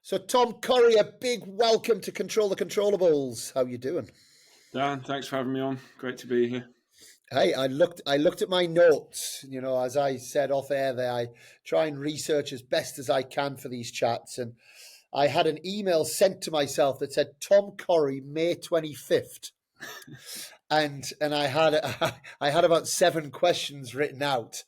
So, Tom Corrie, a big welcome to Control the Controllables. How you doing? Dan, thanks for having me on. Great to be here. Hey, I looked at my notes. As I said off air there, I try and research as best as I can for these chats. And I had an email sent to myself that said Tom Corrie, May 25th. And I had about 7 questions written out.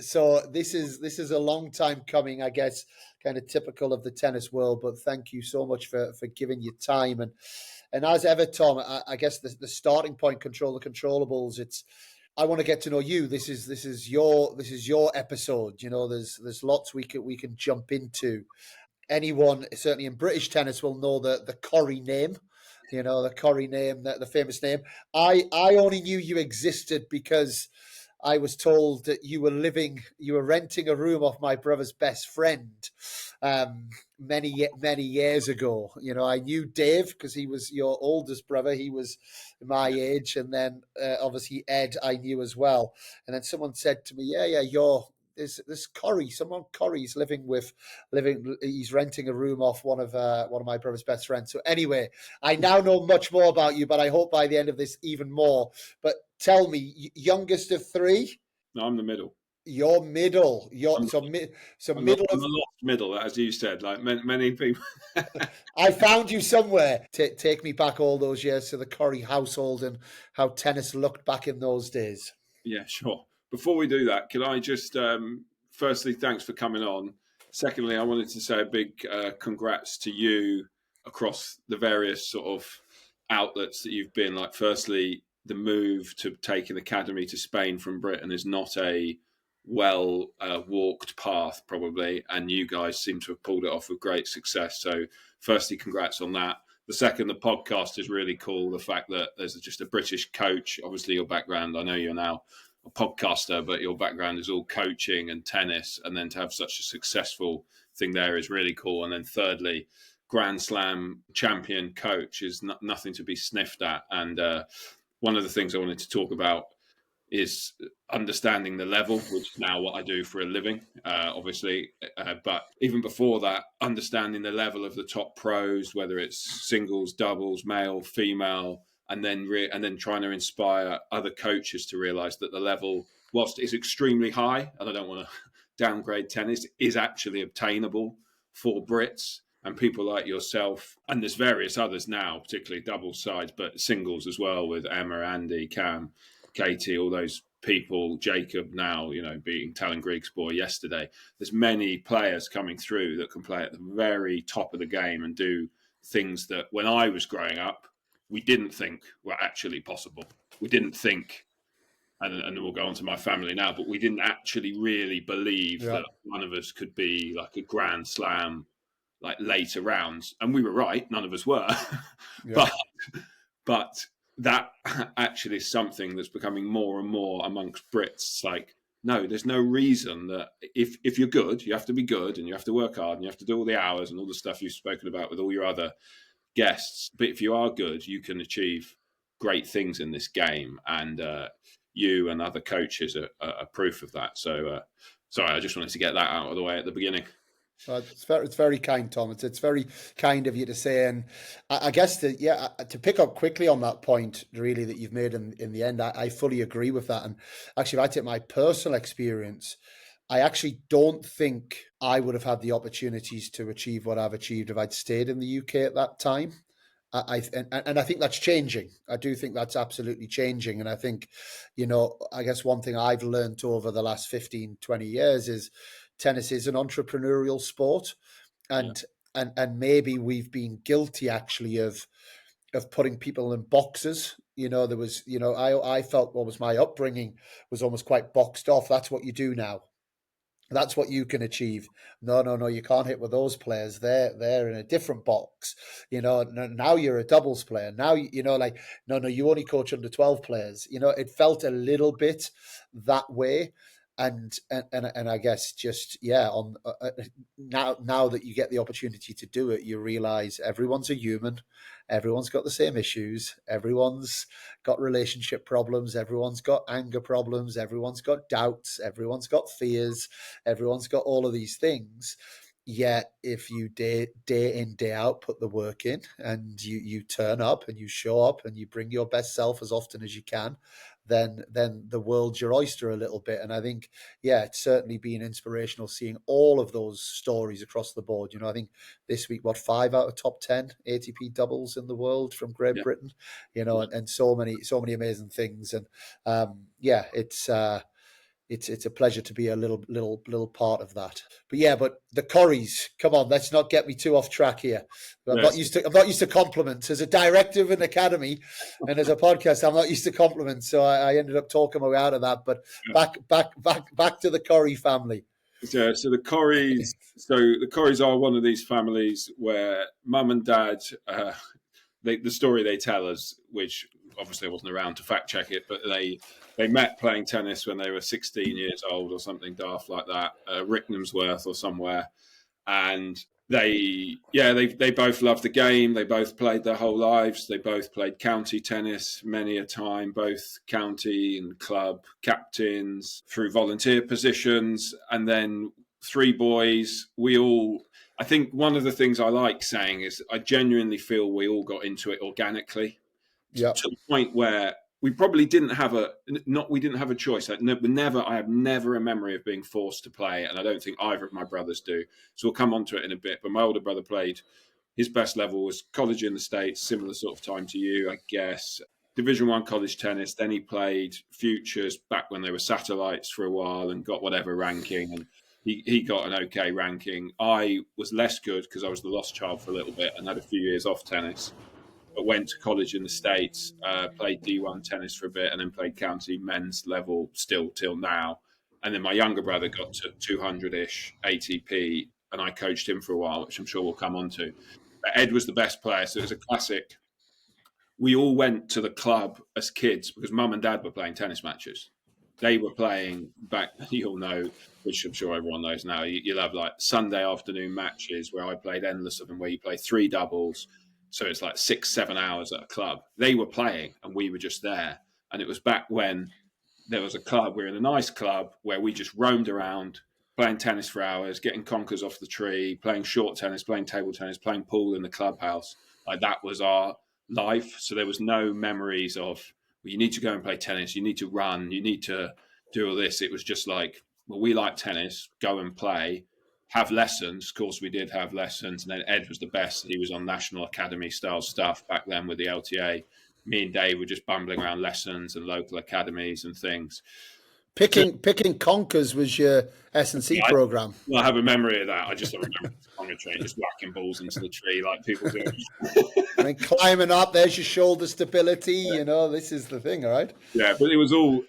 So this is a long time coming, I guess, kind of typical of the tennis world. But thank you so much for giving your time. And as ever, Tom, I guess the starting point, Control the Controllables. I want to get to know you. This is your episode. There's lots we can jump into. Anyone certainly in British tennis will know the Corrie name. The Corrie name, the famous name. I only knew you existed because I was told that you were renting a room off my brother's best friend many years ago. I knew Dave because he was your oldest brother. He was my age. And then obviously Ed I knew as well. And then someone said to me, yeah, this Corrie, Corrie's he's renting a room off one of my brother's best friends. So anyway, I now know much more about you, but I hope by the end of this even more. But tell me, youngest of 3? No, I'm the middle. You're middle. I'm Middle a of lost middle, as you said, like many people. I found you somewhere. Take me back all those years to the Corrie household and how tennis looked back in those days. Yeah, sure. Before we do that, can I just, firstly, thanks for coming on. Secondly, I wanted to say a big congrats to you across the various sort of outlets that you've been. Like, firstly, the move to take an academy to Spain from Britain is not a walked path, probably, and you guys seem to have pulled it off with great success. So, firstly, congrats on that. The second, the podcast is really cool. The fact that there's just a British coach, obviously your background, I know you're now a podcaster, but your background is all coaching and tennis, and then to have such a successful thing there is really cool. And then thirdly, Grand Slam champion coach is nothing to be sniffed at. And one of the things I wanted to talk about is understanding the level, which is now what I do for a living, obviously. But even before that, understanding the level of the top pros, whether it's singles, doubles, male, female, and then trying to inspire other coaches to realize that the level, whilst it's extremely high, and I don't want to downgrade tennis, is actually obtainable for Brits and people like yourself. And there's various others now, particularly doubles sides, but singles as well, with Emma, Andy, Cam, Katie, all those people, Jacob now, being Talon Greek's boy yesterday. There's many players coming through that can play at the very top of the game and do things that when I was growing up, we didn't think were actually possible. We didn't think, and we'll go on to my family now, but we didn't actually really believe that one of us could be like a Grand Slam, like later rounds. And we were right. None of us were. Yeah. But that actually is something that's becoming more and more amongst Brits. It's like, no, there's no reason that if you're good, you have to be good and you have to work hard and you have to do all the hours and all the stuff you've spoken about with all your other guests. But if you are good, you can achieve great things in this game. And you and other coaches are proof of that. So, sorry, I just wanted to get that out of the way at the beginning. It's very kind, Tom. It's very kind of you to say, and I guess to pick up quickly on that point, really, that you've made in the end, I fully agree with that. And actually, if I take my personal experience, I actually don't think I would have had the opportunities to achieve what I've achieved if I'd stayed in the UK at that time. I think that's changing. I do think that's absolutely changing. And I think, I guess one thing I've learned over the last 15, 20 years is tennis is an entrepreneurial sport. And maybe we've been guilty actually of putting people in boxes. There was, I felt what was my upbringing was almost quite boxed off. That's what you do now. That's what you can achieve. No, you can't hit with those players. They're in a different box. Now you're a doubles player. Now, no, you only coach under 12 players. It felt a little bit that way. And I guess just, now that you get the opportunity to do it, you realize everyone's a human. Everyone's got the same issues. Everyone's got relationship problems. Everyone's got anger problems. Everyone's got doubts. Everyone's got fears. Everyone's got all of these things. Yet if you day in, day out put the work in, and you turn up and you show up and you bring your best self as often as you can, then the world's your oyster a little bit. And I think, yeah, it's certainly been inspirational seeing all of those stories across the board. I think this week, 5 out of top 10 ATP doubles in the world from Great Yeah. Britain, and so many amazing things. And yeah, it's a pleasure to be a little part of that. But yeah, but the Corries, come on, let's not get me too off track here. I'm not used to compliments. As a director of an academy and as a podcast, I'm not used to compliments. So I ended up talking my way out of that. But back to the Corrie family. Yeah, so the Corries are one of these families where mum and dad, the story they tell us, which obviously I wasn't around to fact check it, but they met playing tennis when they were 16 years old or something daft like that, Rickmansworth or somewhere, and they both loved the game. They both played their whole lives. They both played county tennis many a time, both county and club captains through volunteer positions, and then 3 boys. I think one of the things I like saying is I genuinely feel we all got into it organically, Yeah. to the point where we probably didn't have a choice. I have never a memory of being forced to play, and I don't think either of my brothers do. So we'll come on to it in a bit. But my older brother played, his best level was college in the States, similar sort of time to you, I guess. Division 1 college tennis. Then he played futures back when they were satellites for a while and got whatever ranking, and he got an okay ranking. I was less good because I was the lost child for a little bit and had a few years off tennis, but went to college in the States, played D1 tennis for a bit, and then played county men's level still till now. And then my younger brother got to 200-ish ATP, and I coached him for a while, which I'm sure we'll come on to. But Ed was the best player, so it was a classic. We all went to the club as kids because mum and dad were playing tennis matches. They were playing back, you'll know, which I'm sure everyone knows now, you'll have like Sunday afternoon matches where I played endless of them, where you play 3 doubles. So it's like 6-7 hours at a club. They were playing and we were just there. And it was back when there was a club, we were in a nice club where we just roamed around playing tennis for hours, getting conkers off the tree, playing short tennis, playing table tennis, playing pool in the clubhouse. Like that was our life. So there was no memories of, well, you need to go and play tennis, you need to run, you need to do all this. It was just like, well, we like tennis, go and play, have lessons. Of course, we did have lessons. And then Ed was the best. He was on National Academy style stuff back then with the LTA. Me and Dave were just bumbling around lessons and local academies and things. Picking conkers was your S&C program. I have a memory of that. I just don't remember on a train, just whacking balls into the tree like people do. I mean, climbing up, there's your shoulder stability. This is the thing, all right? Yeah, but it was all,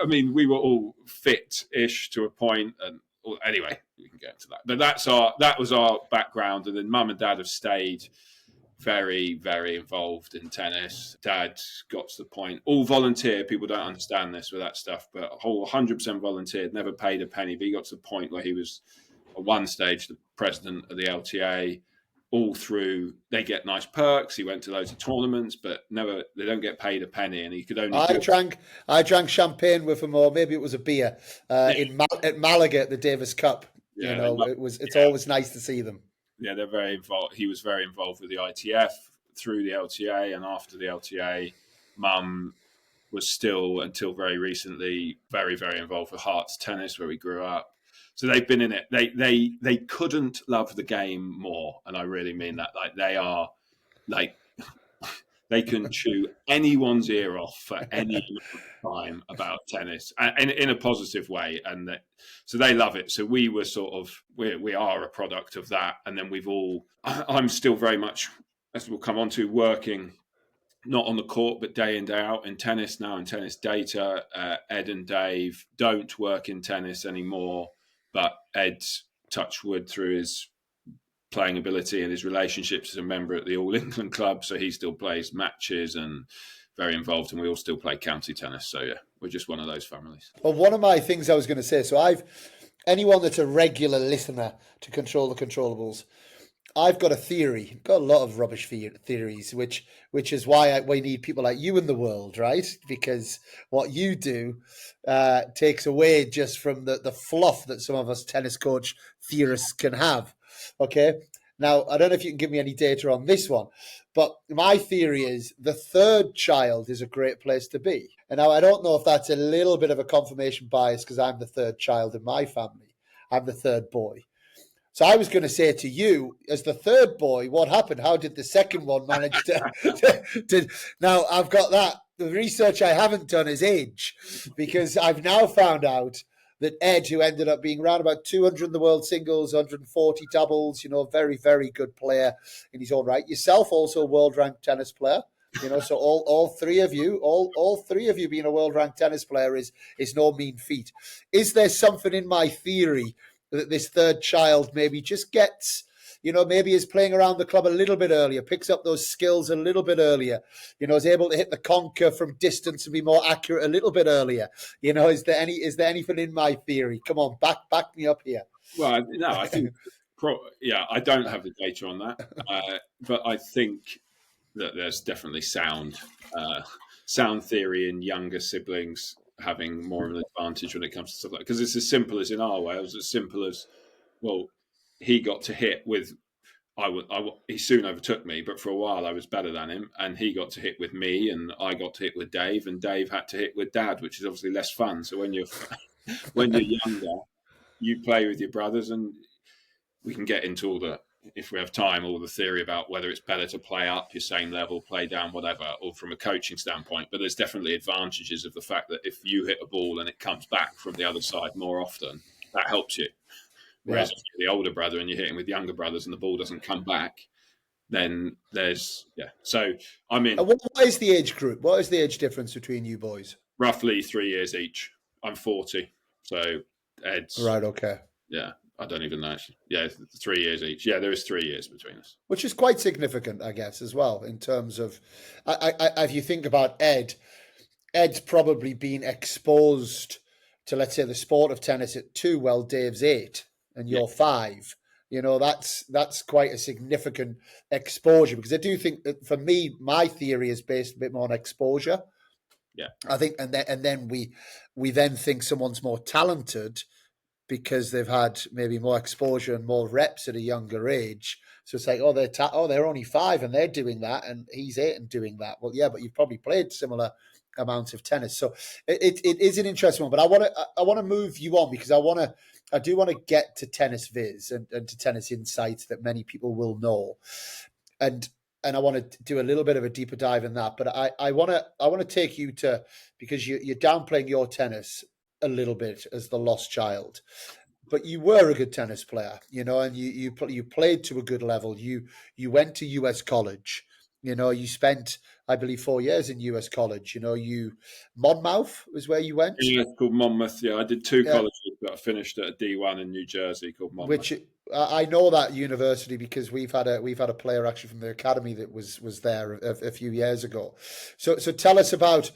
I mean, we were all fit-ish to a point, and anyway, we can get into that. But that was our background, and then mum and dad have stayed very, very involved in tennis. Dad got to the point, all volunteer. People don't understand this with that stuff, but whole 100% volunteered, never paid a penny. But he got to the point where he was at one stage the president of the LTA. All through, they get nice perks. He went to loads of tournaments, but they don't get paid a penny. And he could only. I drank champagne with him, or maybe it was a beer at Malaga at the Davis Cup. Yeah, it's always nice to see them. Yeah, they're very involved. He was very involved with the ITF through the LTA, and after the LTA, Mum was still, until very recently, very, very involved with Hearts Tennis, where we grew up. So they've been in it. They couldn't love the game more, and I really mean that. Like they are, like they can chew anyone's ear off for any time about tennis, and in a positive way, and so they love it. So we were sort of we are a product of that, and then I'm still very much, as we'll come on to, working not on the court but day in day out in tennis now, in tennis data. Ed and Dave don't work in tennis anymore, but Ed's, touch wood, through his playing ability and his relationships as a member at the All England Club, so he still plays matches and very involved, and we all still play county tennis. So yeah, we're just one of those families. Well, one of my things I was going to say, so anyone that's a regular listener to Control the Controllables, I've got a theory. I've got a lot of rubbish theories, which is why we need people like you in the world, right? Because what you do takes away just from the fluff that some of us tennis coach theorists can have. Okay. Now, I don't know if you can give me any data on this one, but my theory is the third child is a great place to be. And now I don't know if that's a little bit of a confirmation bias because I'm the third child in my family. I'm the third boy. So I was going to say to you, as the third boy, what happened? How did the second one manage to Now, I've got that. The research I haven't done is age, because I've now found out that Ed, who ended up being around about 200 in the world singles, 140 doubles, very, very good player in his own right. Yourself, also a world-ranked tennis player. So all three of you, all three of you being a world-ranked tennis player is no mean feat. Is there something in my theory that this third child maybe just gets, maybe is playing around the club a little bit earlier, picks up those skills a little bit earlier, is able to hit the conker from distance and be more accurate a little bit earlier? Is there anything in my theory? Come on, back me up here. Well, no, I think, I don't have the data on that, but I think that there's definitely sound theory in younger siblings having more of an advantage when it comes to stuff like that. Because it's as simple as in our way. It was as simple as, well, he got to hit with, he soon overtook me, but for a while I was better than him, and he got to hit with me, and I got to hit with Dave, and Dave had to hit with Dad, which is obviously less fun. So when you're younger, you play with your brothers, and we can get into all the, if we have time, all the theory about whether it's better to play up your same level, play down, whatever, or from a coaching standpoint. But there's definitely advantages of the fact that if you hit a ball and it comes back from the other side more often, that helps you. Whereas if you're the older brother and you're hitting with younger brothers and the ball doesn't come back, then there's, So, I mean... What is the age group? What is the age difference between you boys? Roughly 3 years each. I'm 40. So, Ed's... Right, okay. Yeah. I don't even know. Yeah, 3 years each. Yeah, there is 3 years between us. Which is quite significant, I guess, as well, in terms of, if you think about Ed's probably been exposed to, let's say, the sport of tennis at 2, while Dave's 8 and you're 5. That's quite a significant exposure, because I do think that, for me, my theory is based a bit more on exposure. Yeah. I think, and then we then think someone's more talented because they've had maybe more exposure and more reps at a younger age. So it's like, they're only 5 and they're doing that, and he's 8 and doing that. Well, yeah, but you've probably played similar amounts of tennis. So it is an interesting one. But I want to move you on, because I do want to get to TennisViz and to Tennis Insights that many people will know, and I want to do a little bit of a deeper dive in that. But I want to take you to, because you're downplaying your tennis a little bit as the lost child, but you were a good tennis player, and you played to a good level. You went to US college, you spent, I believe, 4 years in US college. Monmouth was where you went. Yeah, it's called Monmouth. Yeah, I did 2 colleges, but I finished at a D1 in New Jersey called Monmouth. Which I know that university, because we've had a player actually from the academy that was there a few years ago. So tell us about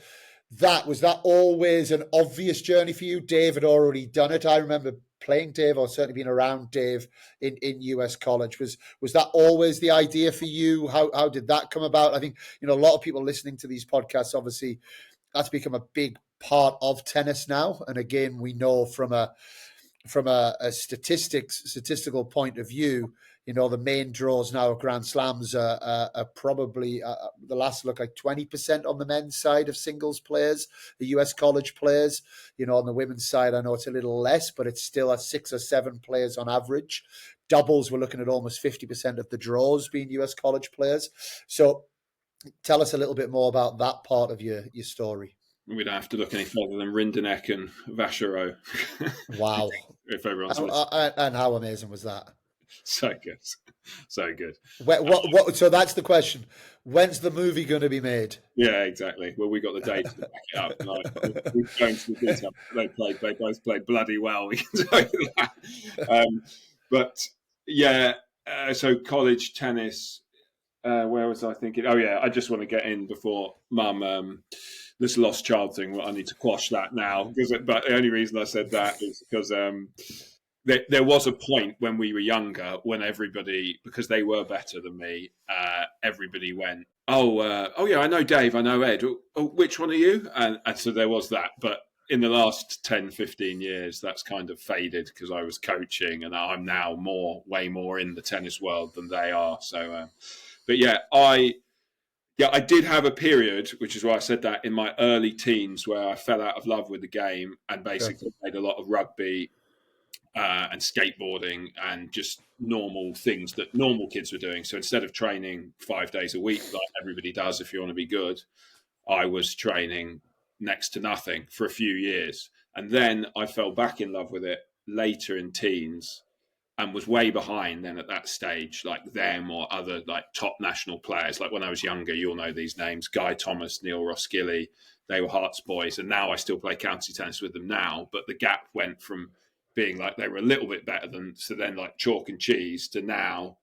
that. Was that always an obvious journey for you? Dave had already done it. I remember playing Dave, or certainly being around Dave in US college. Was that always the idea for you? How did that come about? I think, a lot of people listening to these podcasts, obviously that's become a big part of tennis now. And again, we know from a statistical point of view, the main draws now of Grand Slams are probably, the last look, like 20% on the men's side of singles players, the US college players. On the women's side, I know it's a little less, but it's still at 6 or 7 players on average. Doubles, we're looking at almost 50% of the draws being US college players. So tell us a little bit more about that part of your story. We don't have to look any further than Rinderknech and Vachereau. Wow. If everyone's and how amazing was that? So good. So good. So that's the question. When's the movie going to be made? Yeah, exactly. Well, we got the date to back it up. We're going to the detail. They both played bloody well. We can tell you that. But yeah, so college tennis. Where was I thinking? Oh yeah, I just want to get in before Mum. This lost child thing. Well, I need to quash that now. But the only reason I said that is because there was a point when we were younger when everybody, because they were better than me, everybody went, oh yeah, I know Dave, I know Ed. Oh, which one are you? And so there was that. But in the last 10, 15 years, that's kind of faded because I was coaching, and I'm now way more in the tennis world than they are. So, but I did have a period, which is why I said that, in my early teens where I fell out of love with the game and basically played a lot of rugby and skateboarding and just normal things that normal kids were doing. So instead of training 5 days a week like everybody does if you want to be good, I was training next to nothing for a few years. And then I fell back in love with it later in teens and was way behind then at that stage, like them or other like top national players. Like when I was younger, you'll know these names: Guy Thomas, Neil Roskilly. They were Hearts boys, and now I still play county tennis with them now. But the gap went from being like they were a little bit better than, so then like chalk and cheese, to now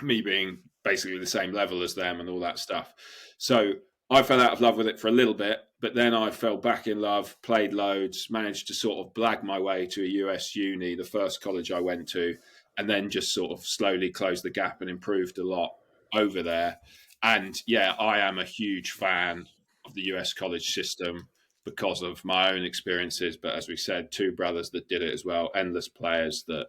me being basically the same level as them and all that stuff. So I fell out of love with it for a little bit, but then I fell back in love, played loads, managed to sort of blag my way to a US uni, the first college I went to, and then just sort of slowly closed the gap and improved a lot over there. And yeah, I am a huge fan of the US college system because of my own experiences. But as we said, two brothers that did it as well, endless players that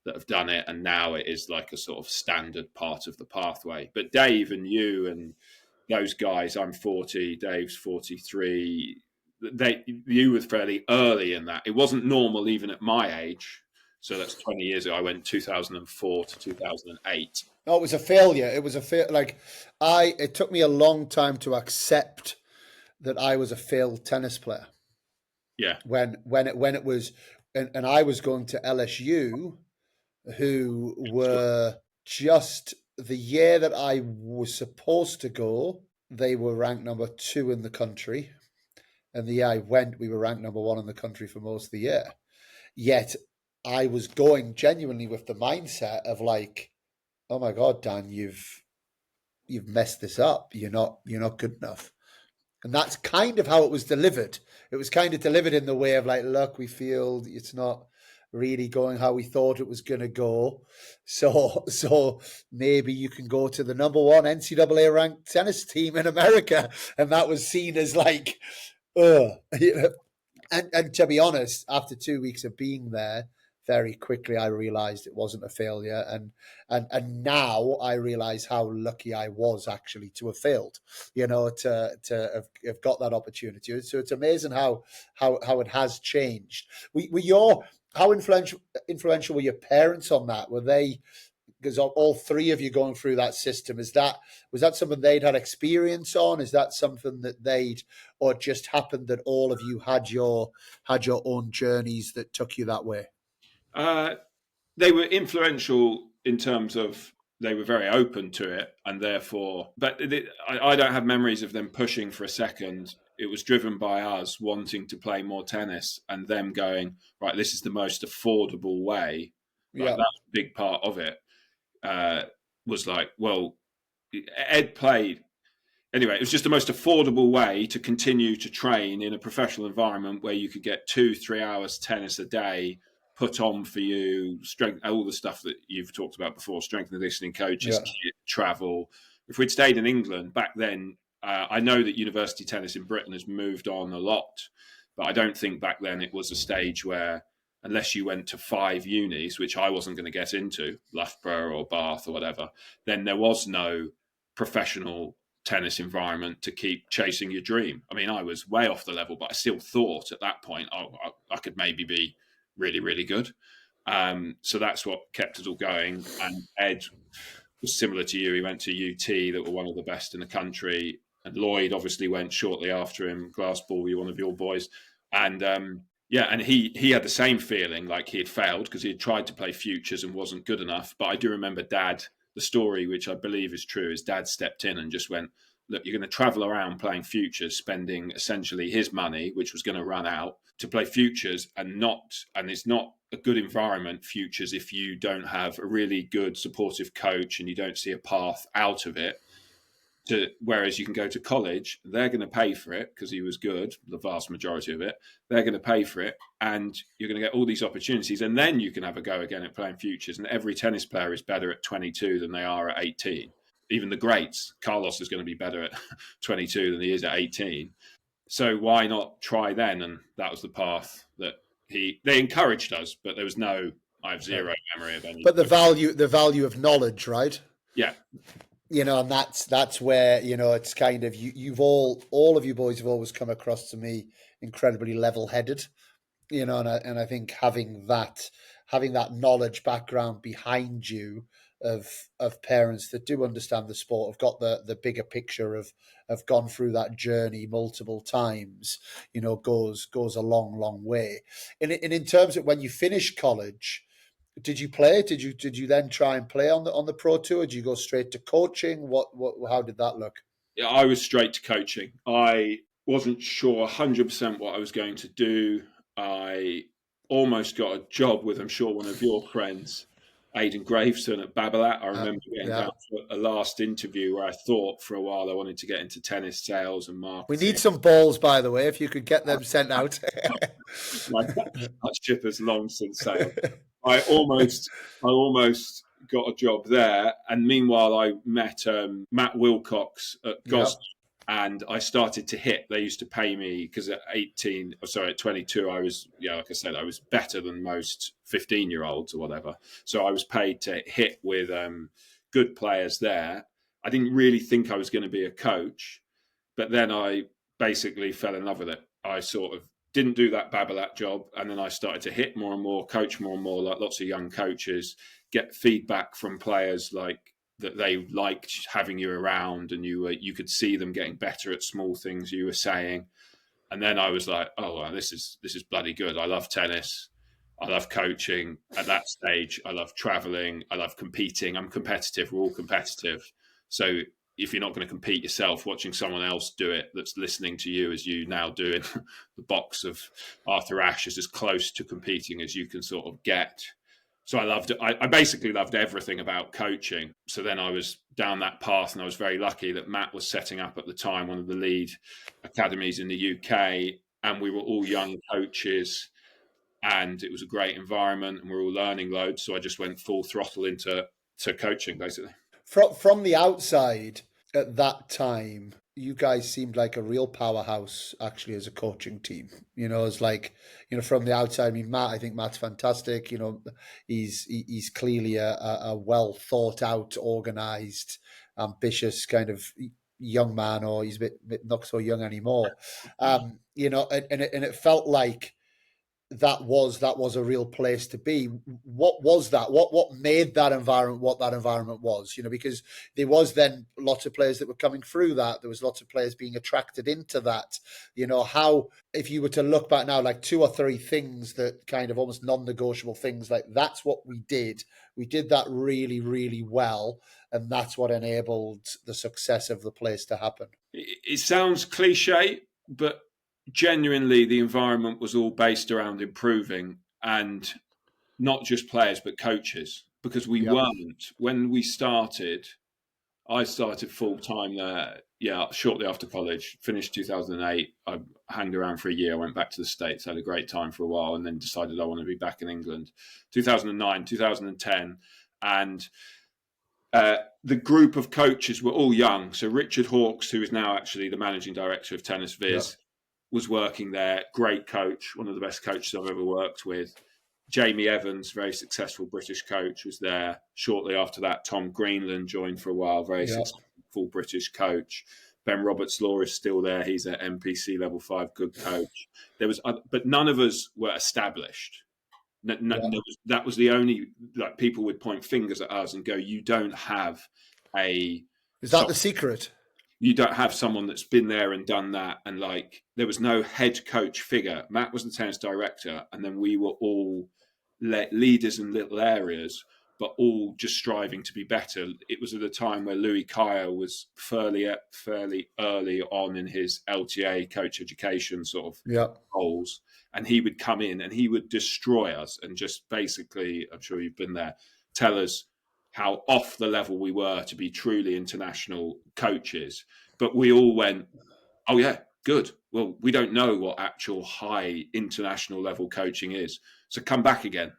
have done it, and now it is like a sort of standard part of the pathway. But Dave and you and those guys, I'm 40, Dave's 43. You were fairly early in that. It wasn't normal even at my age. So that's 20 years ago. I went 2004 to 2008. No, it was a failure. It was it took me a long time to accept that I was a failed tennis player. Yeah. When it was, and I was going to LSU, who were just the year that I was supposed to go, they were ranked number 2 in the country. And the year I went, we were ranked number 1 in the country for most of the year. Yet I was going genuinely with the mindset of like, oh my God, Dan, you've messed this up. You're not good enough. And that's kind of how it was delivered. It was kind of delivered in the way of like, look, we feel it's not really going how we thought it was going to go. So maybe you can go to the number 1 NCAA ranked tennis team in America. And that was seen as like, and to be honest, after 2 weeks of being there, very quickly I realized it wasn't a failure, and now I realize how lucky I was actually to have failed, to have got that opportunity. So it's amazing how it has changed. How influential were your parents on that? Were they, because all 3 of you going through that system, was that something they'd had experience on? Is that something that or it just happened that all of you had your own journeys that took you that way? They were influential in terms of they were very open to it, and therefore, but I don't have memories of them pushing for a second. It was driven by us wanting to play more tennis and them going, right, this is the most affordable way. Like Yeah. that's a big part of it. Was like, well, Ed played. Anyway, it was just the most affordable way to continue to train in a professional environment where you could get 2-3 hours tennis a day put on for you, strength, all the stuff that you've talked about before, strength and conditioning coaches, Yeah. kit, travel. If we'd stayed in England back then, I know that university tennis in Britain has moved on a lot, but I don't think back then it was a stage where, unless you went to 5 unis, which I wasn't going to get into, Loughborough or Bath or whatever, then there was no professional tennis environment to keep chasing your dream. I mean, I was way off the level, but I still thought at that point I could maybe be really, really good. So that's what kept it all going. And Ed was similar to you. He went to UT, that were one of the best in the country. And Lloyd obviously went shortly after him. Glassball, you one of your boys. And and he had the same feeling, like he had failed because he had tried to play futures and wasn't good enough. But I do remember the story, which I believe is true, is Dad stepped in and just went, look, you're going to travel around playing futures, spending essentially his money, which was going to run out, to play futures, and it's not a good environment, futures, if you don't have a really good supportive coach and you don't see a path out of it. Whereas you can go to college, they're going to pay for it because he was good, the vast majority of it. They're going to pay for it, and you're going to get all these opportunities, and then you can have a go again at playing futures. And every tennis player is better at 22 than they are at 18. Even the greats, Carlos is going to be better at 22 than he is at 18. So why not try then? And that was the path that they encouraged us, but there was I have Right. zero memory of any. But the value of knowledge, right? Yeah, And that's where, it's kind of, you've all of you boys have always come across to me incredibly level-headed, and I think having that knowledge background behind you of parents that do understand the sport, have got the bigger picture of gone through that journey multiple times, goes a long way. And in terms of when you finish college, did you play? Did you then try and play on the pro tour? Did you go straight to coaching? What how did that look? I was straight to coaching. I wasn't sure 100% what I was going to do. I almost got a job with, I'm sure, one of your friends, Aidan Graveson at Babolat. I remember getting Yeah. down for a last interview where I thought for a while I wanted to get into tennis sales and We marketing. need some balls, by the way, if you could get them sent out. That ship has long since sailed. I almost got a job there, and meanwhile I met Matt Wilcox at Yeah. Gos, and I started to hit. They used to pay me because at 22, I was, like I said, I was better than most 15-year-olds or whatever. So I was paid to hit with good players there. I didn't really think I was going to be a coach, but then I basically fell in love with it. I sort of didn't do that Babolat job, and then I started to hit more and more, coach more and more, like lots of young coaches, get feedback from players like that they liked having you around, and you could see them getting better at small things you were saying. And then I was like, oh, well, this is bloody good. I love tennis. I love coaching. At that stage, I love traveling. I love competing. I'm competitive. We're all competitive. So if you're not going to compete yourself, watching someone else do it that's listening to you as you now do in the box of Arthur Ashe is as close to competing as you can sort of get. So I loved it. I basically loved everything about coaching. So then I was down that path, and I was very lucky that Matt was setting up at the time one of the lead academies in the UK, and we were all young coaches, and it was a great environment, and we were all learning loads. So I just went full throttle into coaching, basically. From the outside at that time, you guys seemed like a real powerhouse actually as a coaching team. It's like, from the outside, I mean, I think Matt's fantastic. He's clearly a well thought out, organized, ambitious kind of young man, or he's a bit not so young anymore. And it felt like that was a real place to be. What was that? What made that environment what that environment was? Because there was then lots of players that were coming through that. There was lots of players being attracted into that. How, if you were to look back now, like 2 or 3 things that kind of almost non-negotiable things, like that's what we did. We did that really, really well, and that's what enabled the success of the place to happen. It sounds cliche, but genuinely the environment was all based around improving, and not just players but coaches, because we Yep. weren't when we started. I started full time there, shortly after college. Finished 2008. I hanged around for a year. Went back to the States, had a great time for a while, and then decided I want to be back in England. 2009, 2010, and the group of coaches were all young. So Richard Hawkes, who is now actually the managing director of Yep. TennisViz, was working there. Great coach, one of the best coaches I've ever worked with. Jamie Evans, very successful British coach, was there. Shortly after that, Tom Greenland joined for a while, very Yep. successful British coach. Ben Roberts-Law is still there. He's an MPC level 5 good coach. But none of us were established. That was the only, like, people would point fingers at us and go, you don't have Is that the secret? you don't have someone that's been there and done that. And like, there was no head coach figure. Matt was the tennis director, and then we were all leaders in little areas, but all just striving to be better. It was at a time where Louis Kaya was fairly early on in his LTA coach education sort of Yeah. goals, and he would come in and he would destroy us and just basically, I'm sure you've been there, tell us how off the level we were to be truly international coaches. But we all went, oh yeah, good. Well, we don't know what actual high international level coaching is. So come back again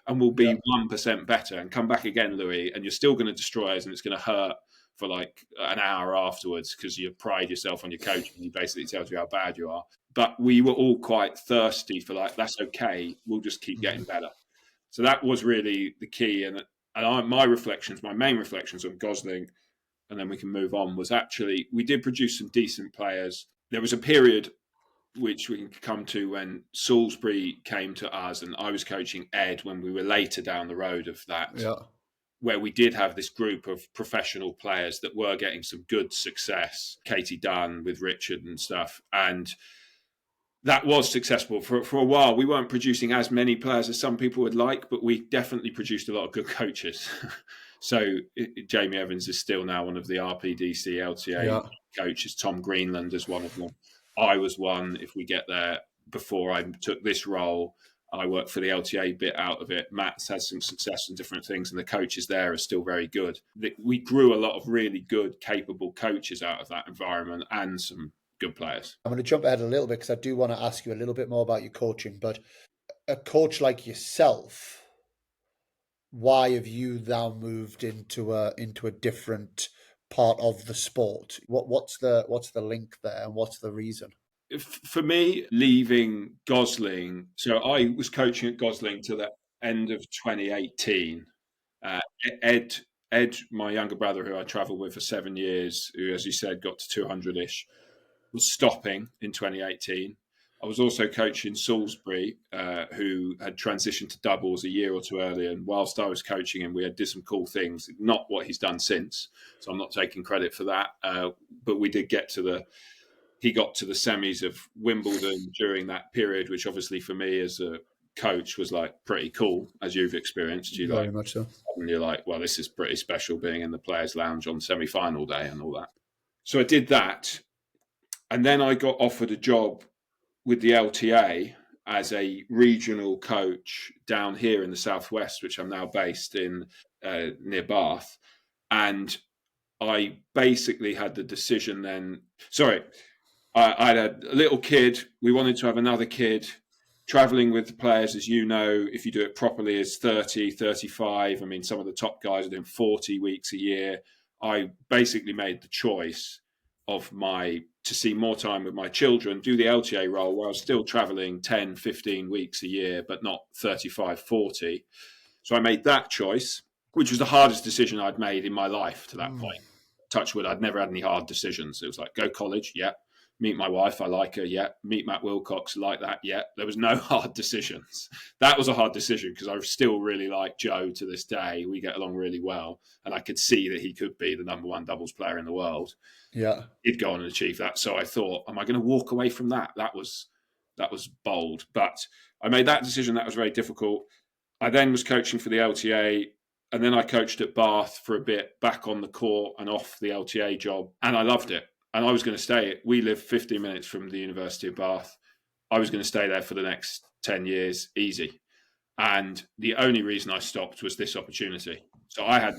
and we'll be 1% better, and come back again, Louis, and you're still going to destroy us and it's going to hurt, for like an hour afterwards because you pride yourself on your coach and he basically tells you how bad you are. But we were all quite thirsty for like, that's okay, we'll just keep getting better. So that was really the key. And my main reflections on Gosling, and then we can move on, was actually we did produce some decent players. There was a period which we can come to when Salisbury came to us and I was coaching Ed when we were later down the road of that, where we did have this group of professional players that were getting some good success. Katie Dunn with Richard and stuff. And that was successful. For a while, we weren't producing as many players as some people would like, but we definitely produced a lot of good coaches. So Jamie Evans is still now one of the RPDC LTA coaches. Tom Greenland is one of them. I was one, if we get there, before I took this role. I worked for the LTA bit out of it. Matt's had some success in different things, and the coaches there are still very good. We grew a lot of really good, capable coaches out of that environment and some good players. I'm going to jump ahead a little bit because I do want to ask you a little bit more about your coaching, but a coach like yourself, why have you now moved into a different part of the sport? What's the link there, and what's the reason? For me, leaving Gosling, so I was coaching at Gosling to the end of 2018. Ed, my younger brother, who I travelled with for 7 years, who, as you said, got to 200-ish, was stopping in 2018. I was also coaching Salisbury, who had transitioned to doubles a year or two earlier. And whilst I was coaching him, we did some cool things, not what he's done since. So I'm not taking credit for that. But we did get to he got to the semis of Wimbledon during that period, which obviously for me as a coach was like pretty cool, as you've experienced. Very much so. And you're like, well, this is pretty special being in the Players' Lounge on semi-final day and all that. So I did that. And then I got offered a job with the LTA as a regional coach down here in the southwest, which I'm now based in near Bath. And I basically had the decision then. I had a little kid. We wanted to have another kid. Traveling with the players, as you know, if you do it properly, is 30, 35. I mean, some of the top guys are doing 40 weeks a year. I basically made the choice to see more time with my children, do the LTA role where I was still traveling 10, 15 weeks a year, but not 35, 40. So I made that choice, which was the hardest decision I'd made in my life to that point. Touch wood, I'd never had any hard decisions. It was like, go college, yeah. Meet my wife, I like her, yeah. Meet Matt Wilcox, like that, yeah. There was no hard decisions. That was a hard decision because I still really like Joe to this day. We get along really well. And I could see that he could be the number one doubles player in the world. Yeah. He'd go on and achieve that. So I thought, am I going to walk away from that? That was bold. But I made that decision. That was very difficult. I then was coaching for the LTA. And then I coached at Bath for a bit, back on the court and off the LTA job. And I loved it. And I was going to stay. We live 15 minutes from the University of Bath. I was going to stay there for the next 10 years, easy. And the only reason I stopped was this opportunity. So I had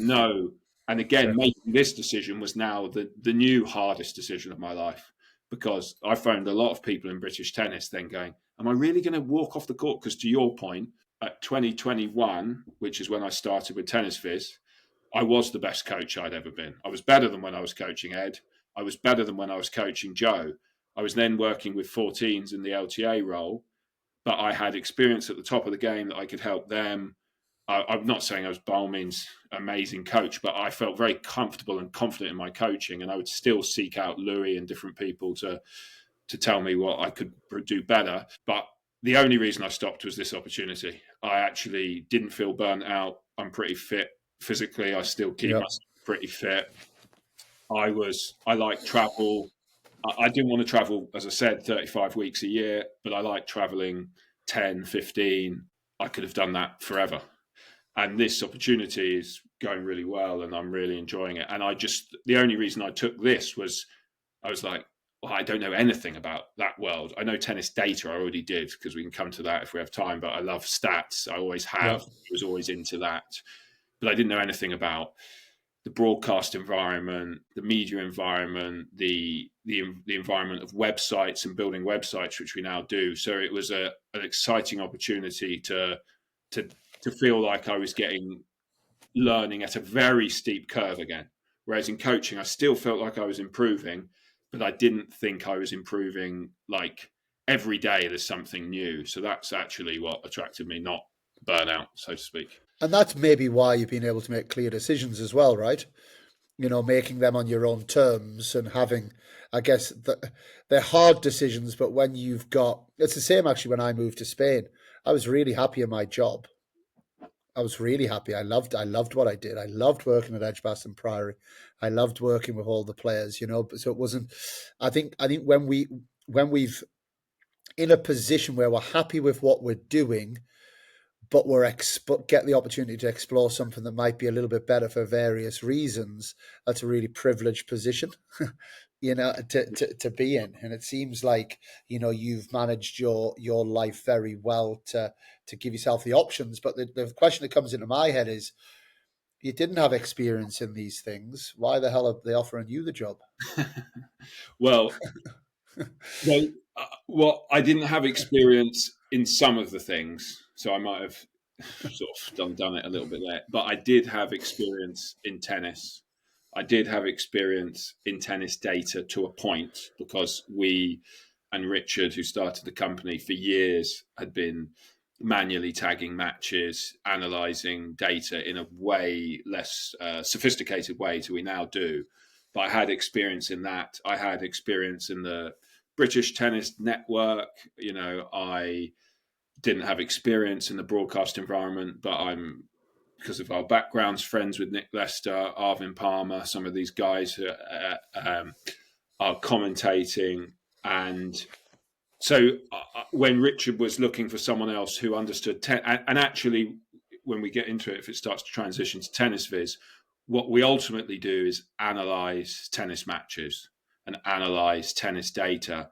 and again, making this decision was now the new hardest decision of my life, because I found a lot of people in British tennis then going, am I really going to walk off the court? Because to your point, at 2021, which is when I started with TennisViz, I was the best coach I'd ever been. I was better than when I was coaching Ed. I was better than when I was coaching Joe. I was then working with 14s in the LTA role, but I had experience at the top of the game that I could help them. I'm not saying I was by all means amazing coach, but I felt very comfortable and confident in my coaching, and I would still seek out Louis and different people to tell me what I could do better. But the only reason I stopped was this opportunity. I actually didn't feel burnt out. I'm pretty fit physically. I still keep myself pretty fit. I like travel. I didn't want to travel, as I said, 35 weeks a year, but I like traveling 10, 15. I could have done that forever. And this opportunity is going really well and I'm really enjoying it. And the only reason I took this was I was like, well, I don't know anything about that world. I know tennis data, I already did, because we can come to that if we have time, but I love stats. I always have. I was always into that. But I didn't know anything about the broadcast environment, the media environment, the environment of websites and building websites, which we now do. So it was an exciting opportunity to feel like I was learning at a very steep curve again. Whereas in coaching, I still felt like I was improving, but I didn't think I was improving like every day there's something new. So that's actually what attracted me, not burnout, so to speak. And that's maybe why you've been able to make clear decisions as well, right? Making them on your own terms and having, I guess, they're hard decisions, but when you've got, it's the same actually when I moved to Spain. I was really happy in my job. I was really happy. I loved what I did. I loved working at Edgbaston Priory. I loved working with all the players, So it wasn't. I think when we've in a position where we're happy with what we're doing, but but get the opportunity to explore something that might be a little bit better for various reasons. That's a really privileged position, to be in. And it seems like you've managed your life very well to give yourself the options. But the question that comes into my head is, you didn't have experience in these things. Why the hell are they offering you the job? Well, well, I didn't have experience in some of the things, so I might have sort of done it a little bit there. But I did have experience in tennis. I did have experience in tennis data to a point, because we and Richard, who started the company for years, had been manually tagging matches, analysing data in a way less sophisticated way to we now do. But I had experience in that. I had experience in the British Tennis Network. I didn't have experience in the broadcast environment, but I'm, because of our backgrounds, friends with Nick Lester, Arvin Palmer, some of these guys who are commentating. And so when Richard was looking for someone else who understood, and actually, when we get into it, if it starts to transition to TennisViz, what we ultimately do is analyze tennis matches and analyze tennis data.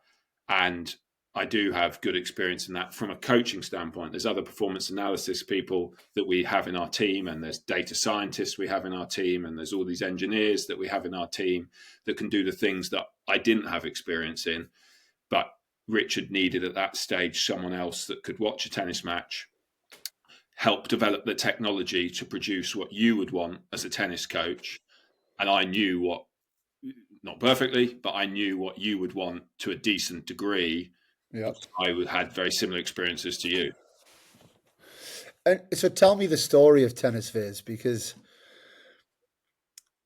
And I do have good experience in that from a coaching standpoint. There's other performance analysis people that we have in our team, and there's data scientists we have in our team, and there's all these engineers that we have in our team that can do the things that I didn't have experience in. But Richard needed at that stage someone else that could watch a tennis match, help develop the technology to produce what you would want as a tennis coach. And I knew what, not perfectly, but I knew what you would want to a decent degree. Yeah. I had very similar experiences to you. And so tell me the story of TennisViz, because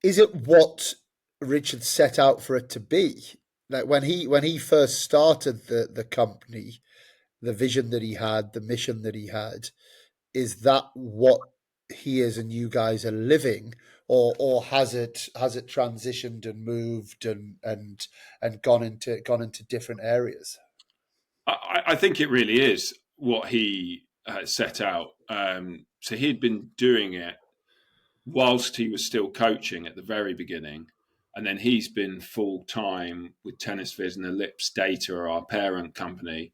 is it what Richard set out for it to be? Like when he first started the company, the vision that he had, the mission that he had, is that what he is and you guys are living, or has it transitioned and moved and gone into different areas? I think it really is what he set out. So he'd been doing it whilst he was still coaching at the very beginning. And then he's been full time with TennisViz and Ellipse Data, our parent company,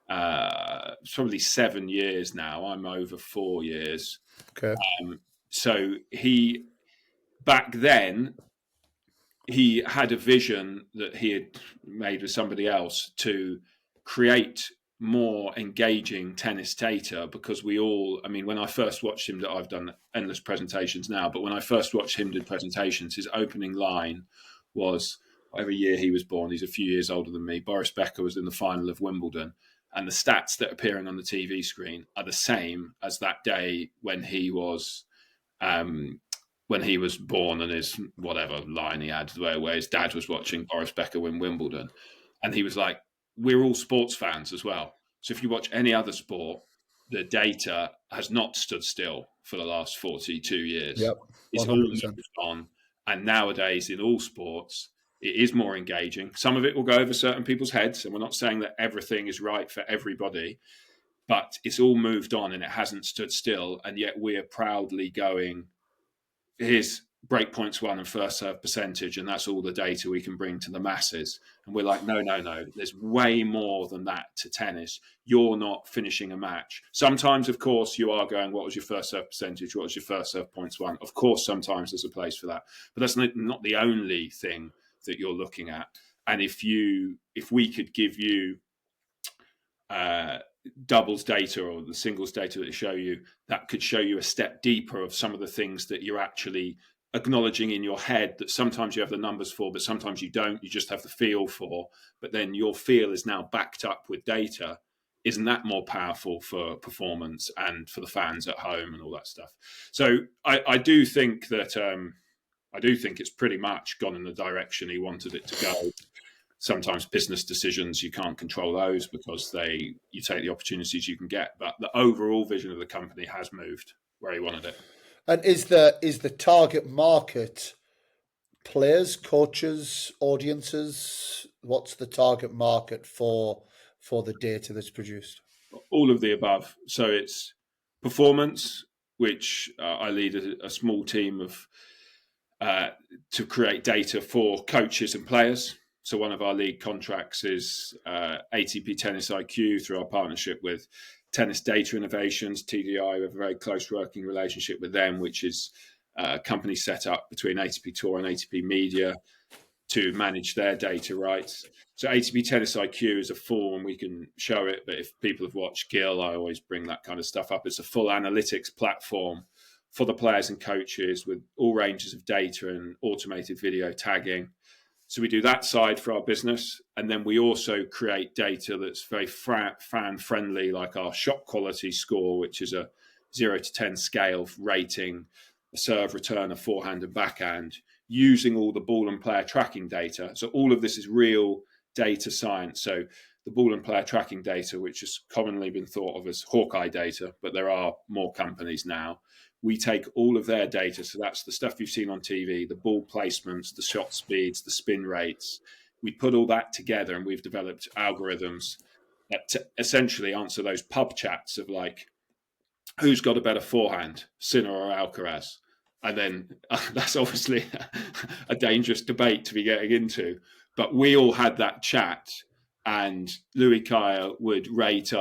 probably 7 years now. I'm over 4 years. Okay. So back then, he had a vision that he had made with somebody else to create more engaging tennis data, because when I first watched him, I've done endless presentations now, but when I first watched him do presentations, his opening line was, whatever year he was born, he's a few years older than me, Boris Becker was in the final of Wimbledon, and the stats that are appearing on the TV screen are the same as that day when he was born, and his whatever line he had where his dad was watching Boris Becker win Wimbledon. And he was like, we're all sports fans as well. So if you watch any other sport, the data has not stood still for the last 42 years. Yep. It's all 100%. moved on. And nowadays, in all sports, it is more engaging. Some of it will go over certain people's heads, and we're not saying that everything is right for everybody, but it's all moved on and it hasn't stood still. And yet we are proudly going, here's breakpoints won and first serve percentage, and that's all the data we can bring to the masses. And we're like, no, there's way more than that to tennis. You're not finishing a match. Sometimes, of course, you are going, what was your first serve percentage? What was your first serve points won? Of course, sometimes there's a place for that, but that's not the only thing that you're looking at. And if we could give you doubles data or the singles data that show you, that could show you a step deeper of some of the things that you're actually acknowledging in your head that sometimes you have the numbers for, but sometimes you don't. You just have the feel for, but then your feel is now backed up with data. Isn't that more powerful for performance and for the fans at home and all that stuff? So I do think that it's pretty much gone in the direction he wanted it to go. Sometimes business decisions, you can't control those because you take the opportunities you can get. But the overall vision of the company has moved where he wanted it. And is the target market players, coaches, audiences? What's the target market for the data that's produced? All of the above. So it's performance, which I lead a small team of to create data for coaches and players. So one of our league contracts is ATP Tennis IQ through our partnership with Tennis Data Innovations, TDI. We have a very close working relationship with them, which is a company set up between ATP Tour and ATP Media to manage their data rights. So ATP Tennis IQ is a full, and we can show it, but if people have watched Gil, I always bring that kind of stuff up. It's a full analytics platform for the players and coaches with all ranges of data and automated video tagging. So we do that side for our business. And then we also create data that's very fan friendly, like our shot quality score, which is a 0 to 10 scale rating, a serve, return, a forehand and backhand, using all the ball and player tracking data. So all of this is real data science. So the ball and player tracking data, which has commonly been thought of as Hawkeye data, but there are more companies now. We take all of their data. So that's the stuff you've seen on TV, the ball placements, the shot speeds, the spin rates. We put all that together and we've developed algorithms that essentially answer those pub chats of like, who's got a better forehand, Sinner or Alcaraz? And then that's obviously a dangerous debate to be getting into. But we all had that chat, and Louis Kaya would rate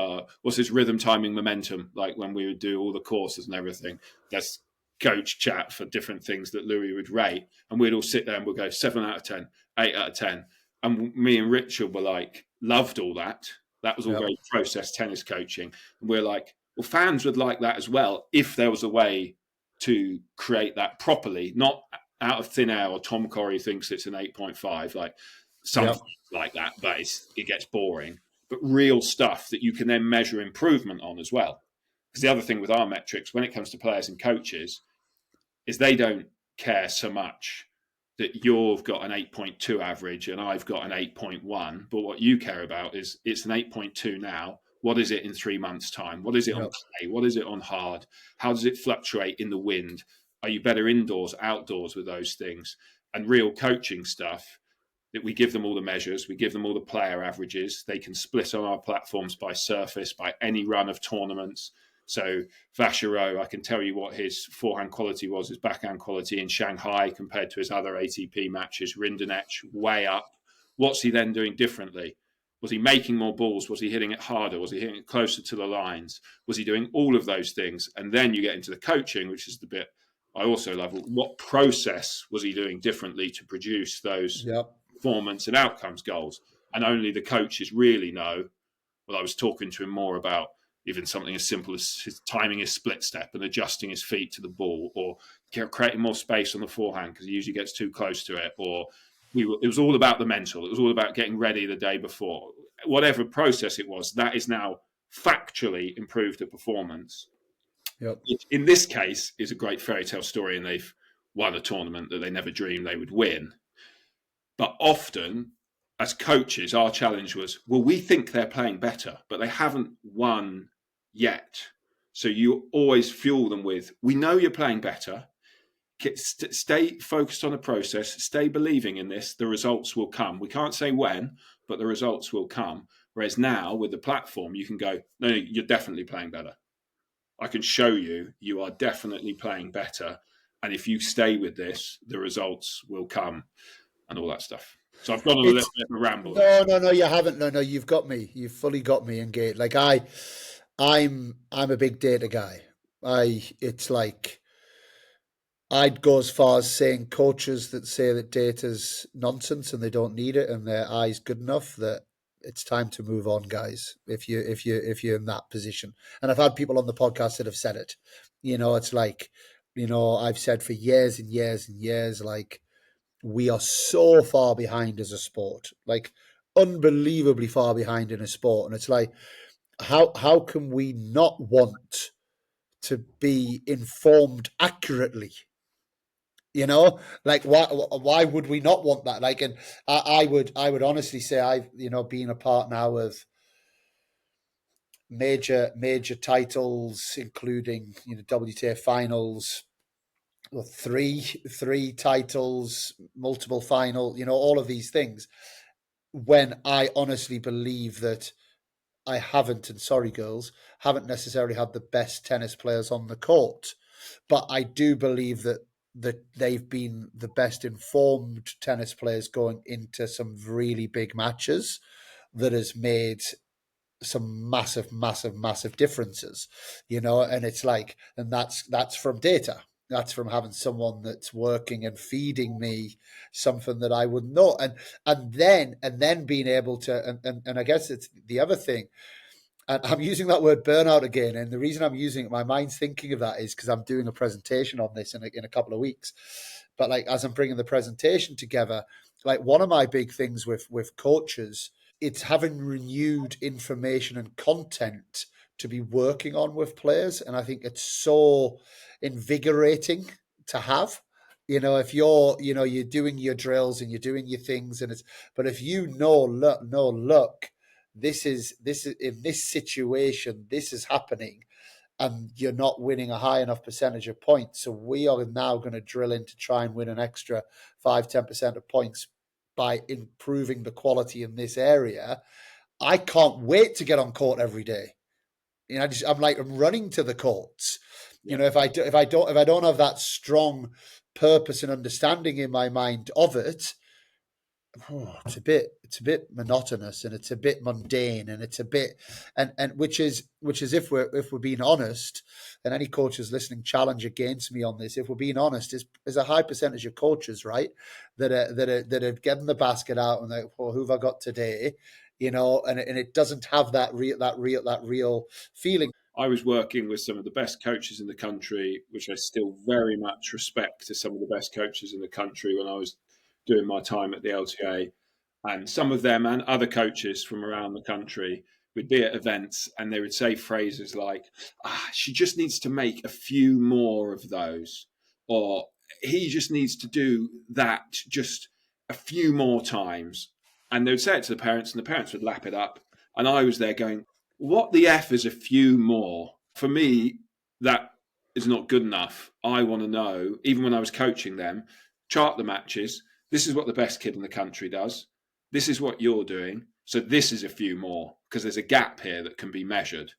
what's his rhythm, timing, momentum, like when we would do all the courses and everything. That's coach chat for different things that Louis would rate. And we'd all sit there and we'd go 7 out of 10, 8 out of 10. And me and Richard were like, loved all that. That was all very process tennis coaching. And we're like, well, fans would like that as well if there was a way to create that properly, not out of thin air or Tom Corrie thinks it's an 8.5, like something like that, but it gets boring. But real stuff that you can then measure improvement on as well. Because the other thing with our metrics, when it comes to players and coaches, is they don't care so much that you've got an 8.2 average and I've got an 8.1. But what you care about is it's an 8.2 now. What is it in 3 months' time? What is it on clay? What is it on hard? How does it fluctuate in the wind? Are you better indoors, outdoors with those things? And real coaching stuff, that we give them all the measures, we give them all the player averages. They can split on our platforms by surface, by any run of tournaments. So Vachereau, I can tell you what his forehand quality was, his backhand quality in Shanghai compared to his other ATP matches. Rinderknech, way up. What's he then doing differently? Was he making more balls? Was he hitting it harder? Was he hitting it closer to the lines? Was he doing all of those things? And then you get into the coaching, which is the bit I also love. What process was he doing differently to produce those performance and outcomes goals? And only the coaches really know. Well, I was talking to him more about even something as simple as his timing his split step and adjusting his feet to the ball, or creating more space on the forehand because he usually gets too close to it, or it was all about the mental. It was all about getting ready the day before. Whatever process it was, that is now factually improved the performance. Which in this case is a great fairy tale story, and they've won a tournament that they never dreamed they would win. But often, as coaches, our challenge was, well, we think they're playing better, but they haven't won yet. So you always fuel them with, we know you're playing better. Stay focused on the process, stay believing in this, the results will come. We can't say when, but the results will come. Whereas now with the platform, you can go, no, you're definitely playing better. I can show you, you are definitely playing better. And if you stay with this, the results will come and all that stuff. So I've got a little bit of a ramble. No, you haven't. No, you've got me. You've fully got me engaged. Like I'm a big data guy. It's like, I'd go as far as saying coaches that say that data's nonsense and they don't need it and their eye's good enough, that it's time to move on, guys. If you're in that position, and I've had people on the podcast that have said it. It's like, I've said for years and years and years, like, we are so far behind as a sport, like unbelievably far behind in a sport. And it's like, how can we not want to be informed accurately? Like, why would we not want that? Like, and I would honestly say, I've been a part now of major titles, including WTA finals, well, three titles, multiple final, all of these things. When I honestly believe that I haven't, and sorry girls, haven't necessarily had the best tennis players on the court, but I do believe that they've been the best informed tennis players going into some really big matches that has made some massive differences, and it's like, and that's from data. That's from having someone that's working and feeding me something that I wouldn't know. And then being able to, and I guess it's the other thing, and I'm using that word burnout again. And the reason I'm using it, my mind's thinking of that, is because I'm doing a presentation on this in a couple of weeks. But like, as I'm bringing the presentation together, like, one of my big things with coaches, it's having renewed information and content to be working on with players. And I think it's so invigorating to have. If you're doing your drills and you're doing your things, but if look, this is in this situation, this is happening, and you're not winning a high enough percentage of points. So we are now going to drill in to try and win an extra 5-10% of points by improving the quality in this area. I can't wait to get on court every day. I'm running to the courts. Yeah. If I don't have that strong purpose and understanding in my mind of it, it's a bit monotonous, and it's a bit mundane, and it's a bit, and which is if we're being honest, and any coaches listening challenge against me on this, if we're being honest, is a high percentage of coaches, right, that are getting the basket out and like, well, who have I got today, and it doesn't have that real feeling. I was working with some of the best coaches in the country, which I still very much respect as some of the best coaches in the country when I was doing my time at the LTA. And some of them and other coaches from around the country would be at events and they would say phrases like, she just needs to make a few more of those, or he just needs to do that just a few more times. And they would say it to the parents, and the parents would lap it up. And I was there going, what the F is a few more? For me, that is not good enough. I want to know, even when I was coaching them, chart the matches. This is what the best kid in the country does. This is what you're doing. So this is a few more, because there's a gap here that can be measured.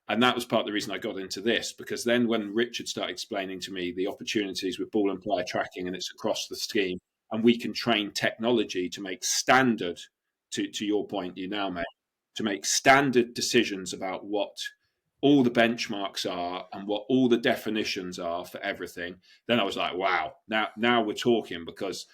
And that was part of the reason I got into this, because then when Richard started explaining to me the opportunities with ball and player tracking, and it's across the scheme, and we can train technology to make standard, to your point you now make, to make standard decisions about what all the benchmarks are and what all the definitions are for everything, then I was like, wow, now we're talking, because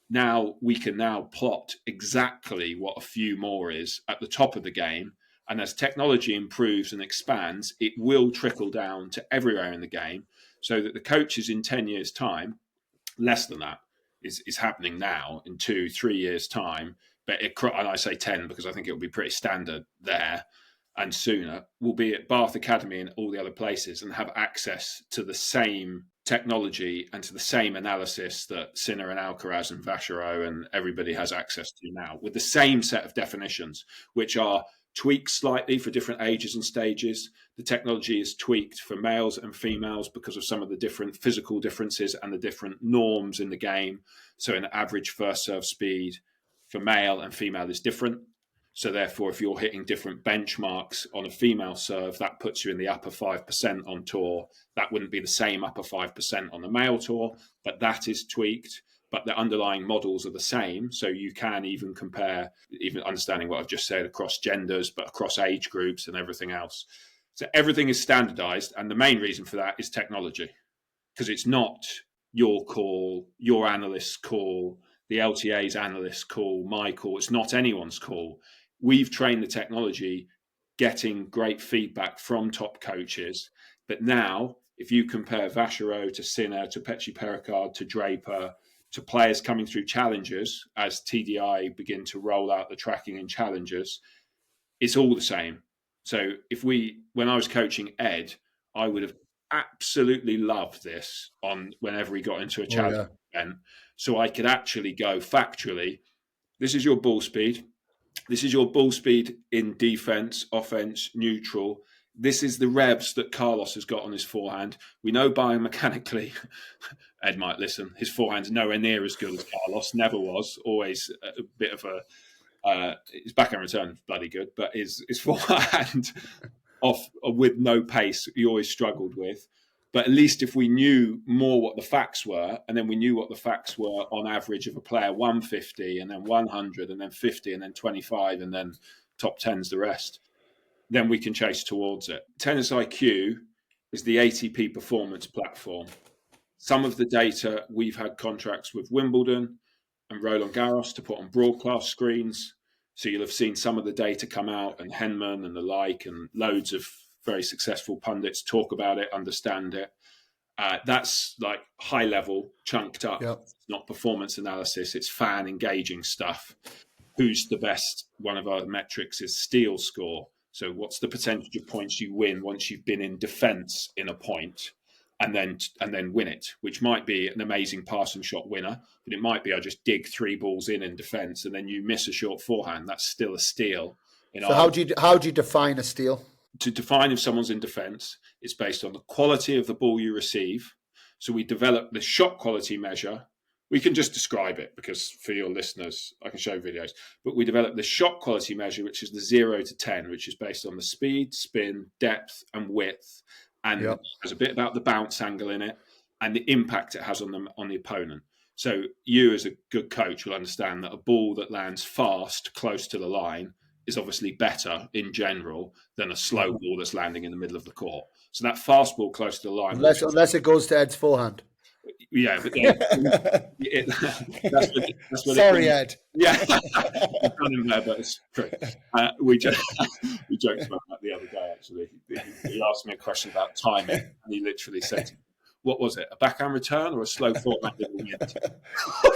now we can now plot exactly what a few more is at the top of the game. And as technology improves and expands, it will trickle down to everywhere in the game, so that the coaches in 10 years' time, less than that is happening now, in 2-3 years' time. But and I say 10 because I think it will be pretty standard there, and sooner, will be at Bath Academy and all the other places and have access to the same technology and to the same analysis that Sinner and Alcaraz and Vachereau and everybody has access to now, with the same set of definitions, which are tweaked slightly for different ages and stages. The technology is tweaked for males and females because of some of the different physical differences and the different norms in the game. So an average first serve speed for male and female is different. So therefore, if you're hitting different benchmarks on a female serve, that puts you in the upper 5% on tour. That wouldn't be the same upper 5% on the male tour, but that is tweaked. But the underlying models are the same. So you can even compare, even understanding what I've just said, across genders, but across age groups and everything else. So everything is standardized. And the main reason for that is technology, because it's not your call, your analyst's call, the LTA's analyst's call, my call. It's not anyone's call. We've trained the technology, getting great feedback from top coaches. But now if you compare Vachereau to Sinner to Petri Pericard to Draper to players coming through challengers as TDI begin to roll out the tracking in challengers, it's all the same. So when I was coaching Ed, I would have absolutely loved this on whenever he got into a challenge event. So I could actually go factually, this is your ball speed. This is your ball speed in defense, offense, neutral. This is the revs that Carlos has got on his forehand. We know biomechanically, Ed might listen, his forehand's nowhere near as good as Carlos, never was, always a bit of his backhand return is bloody good, but his forehand off with no pace, he always struggled with. But at least if we knew more what the facts were, and then we knew what the facts were on average of a player 150 and then 100 and then 50 and then 25 and then top 10's the rest, then we can chase towards it. Tennis IQ is the ATP performance platform. Some of the data, we've had contracts with Wimbledon and Roland Garros to put on broadcast screens. So you'll have seen some of the data come out, and Henman and the like, and loads of very successful pundits talk about it, understand it. That's like high level, chunked up. Yep. It's not performance analysis, it's fan engaging stuff. Who's the best? One of our metrics is steal score. So what's the percentage of points you win once you've been in defense in a point and then win it, which might be an amazing pass and shot winner, but it might be I just dig 3 balls in defense and then you miss a short forehand. That's still a steal. So how do you define a steal? To define if someone's in defense, it's based on the quality of the ball you receive. So we develop the shot quality measure. We can just describe it because for your listeners, I can show videos. But we develop the shot quality measure, which is the 0 to 10, which is based on the speed, spin, depth, and width. And there's a bit about the bounce angle in it and the impact it has on the opponent. So you as a good coach will understand that a ball that lands fast, close to the line, is obviously better in general than a slow ball that's landing in the middle of the court. So that fast ball close to the line... Unless it goes to Ed's forehand. Yeah, but that's what Sorry, Ed. Yeah, I've done him there, but it's true. We joked about that the other day, actually. He asked me a question about timing, and he literally said, what was it, a backhand return or a slow forehand in the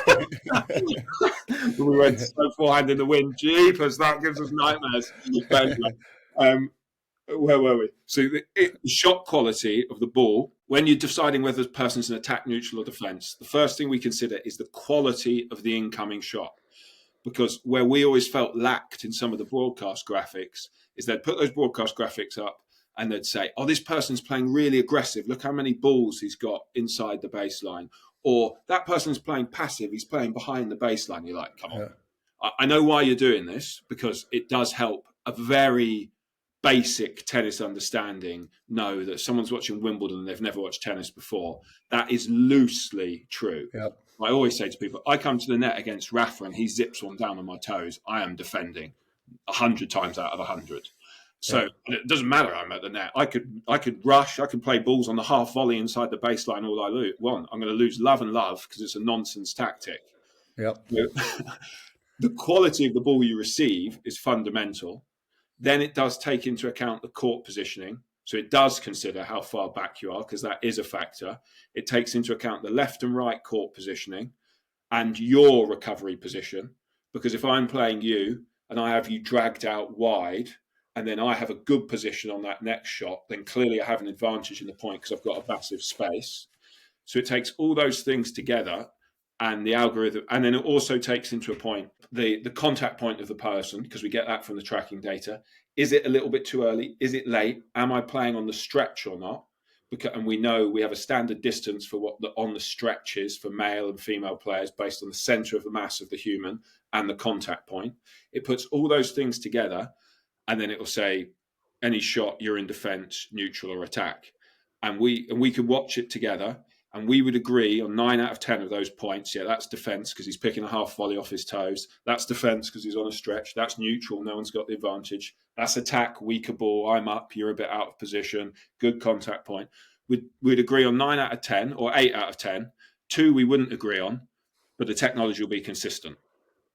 wind? We went slow forehand in the wind. Jeepers, that gives us nightmares. Where were we? So the shot quality of the ball, when you're deciding whether the person's in attack, neutral or defense, the first thing we consider is the quality of the incoming shot. Because where we always felt lacked in some of the broadcast graphics is they'd put those broadcast graphics up and they'd say, oh, this person's playing really aggressive. Look how many balls he's got inside the baseline. Or that person's playing passive. He's playing behind the baseline. You're like, come on. I know why you're doing this, because it does help a very basic tennis understanding know that someone's watching Wimbledon and they've never watched tennis before. That is loosely true. Yep. I always say to people, I come to the net against Rafa and he zips one down on my toes. I am defending 100 times out of 100. So it doesn't matter I'm at the net. I could rush. I could play balls on the half volley inside the baseline all I want. I'm going to lose love because it's a nonsense tactic. Yep. The quality of the ball you receive is fundamental. Then it does take into account the court positioning. So it does consider how far back you are, because that is a factor. It takes into account the left and right court positioning and your recovery position. Because if I'm playing you and I have you dragged out wide and then I have a good position on that next shot, then clearly I have an advantage in the point because I've got a massive space. So it takes all those things together and the algorithm, and then it also takes into a point the contact point of the person, because we get that from the tracking data. Is it a little bit too early? Is it late? Am I playing on the stretch or not? And we know we have a standard distance for what on the stretch is for male and female players based on the center of the mass of the human and the contact point. It puts all those things together, and then it will say, any shot, you're in defense, neutral, or attack. And we could watch it together. And we would agree on 9 out of 10 of those points. Yeah, that's defense because he's picking a half volley off his toes. That's defense because he's on a stretch. That's neutral. No one's got the advantage. That's attack, weaker ball. I'm up. You're a bit out of position. Good contact point. We'd agree on 9 out of 10 or 8 out of 10. 2 we wouldn't agree on, but the technology will be consistent.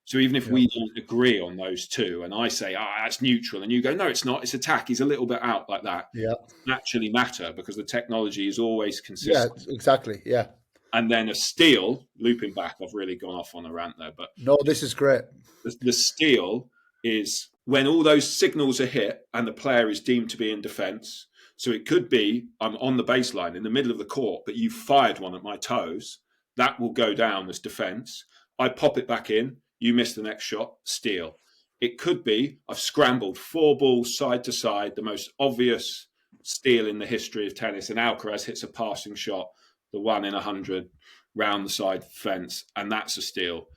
So even if Yeah. we don't agree on those two, and I say, that's neutral, and you go, no, it's not, it's attack, he's a little bit out like that, Yeah. actually matter because the technology is always Yeah. consistent. Exactly. Yeah. And then a steal, looping back, I've really gone off on a rant there, but No, this is great. the steal is when all those signals are hit and the player is deemed to be in defence. So it could be I'm on the baseline in the middle of the court, but you fired one at my toes. That will go down as defence. I pop it back in. You miss the next shot, steal. It could be I've scrambled 4 balls side to side, the most obvious steal in the history of tennis, and Alcaraz hits a passing shot, the 1 in 100, round the side fence, and that's a steal.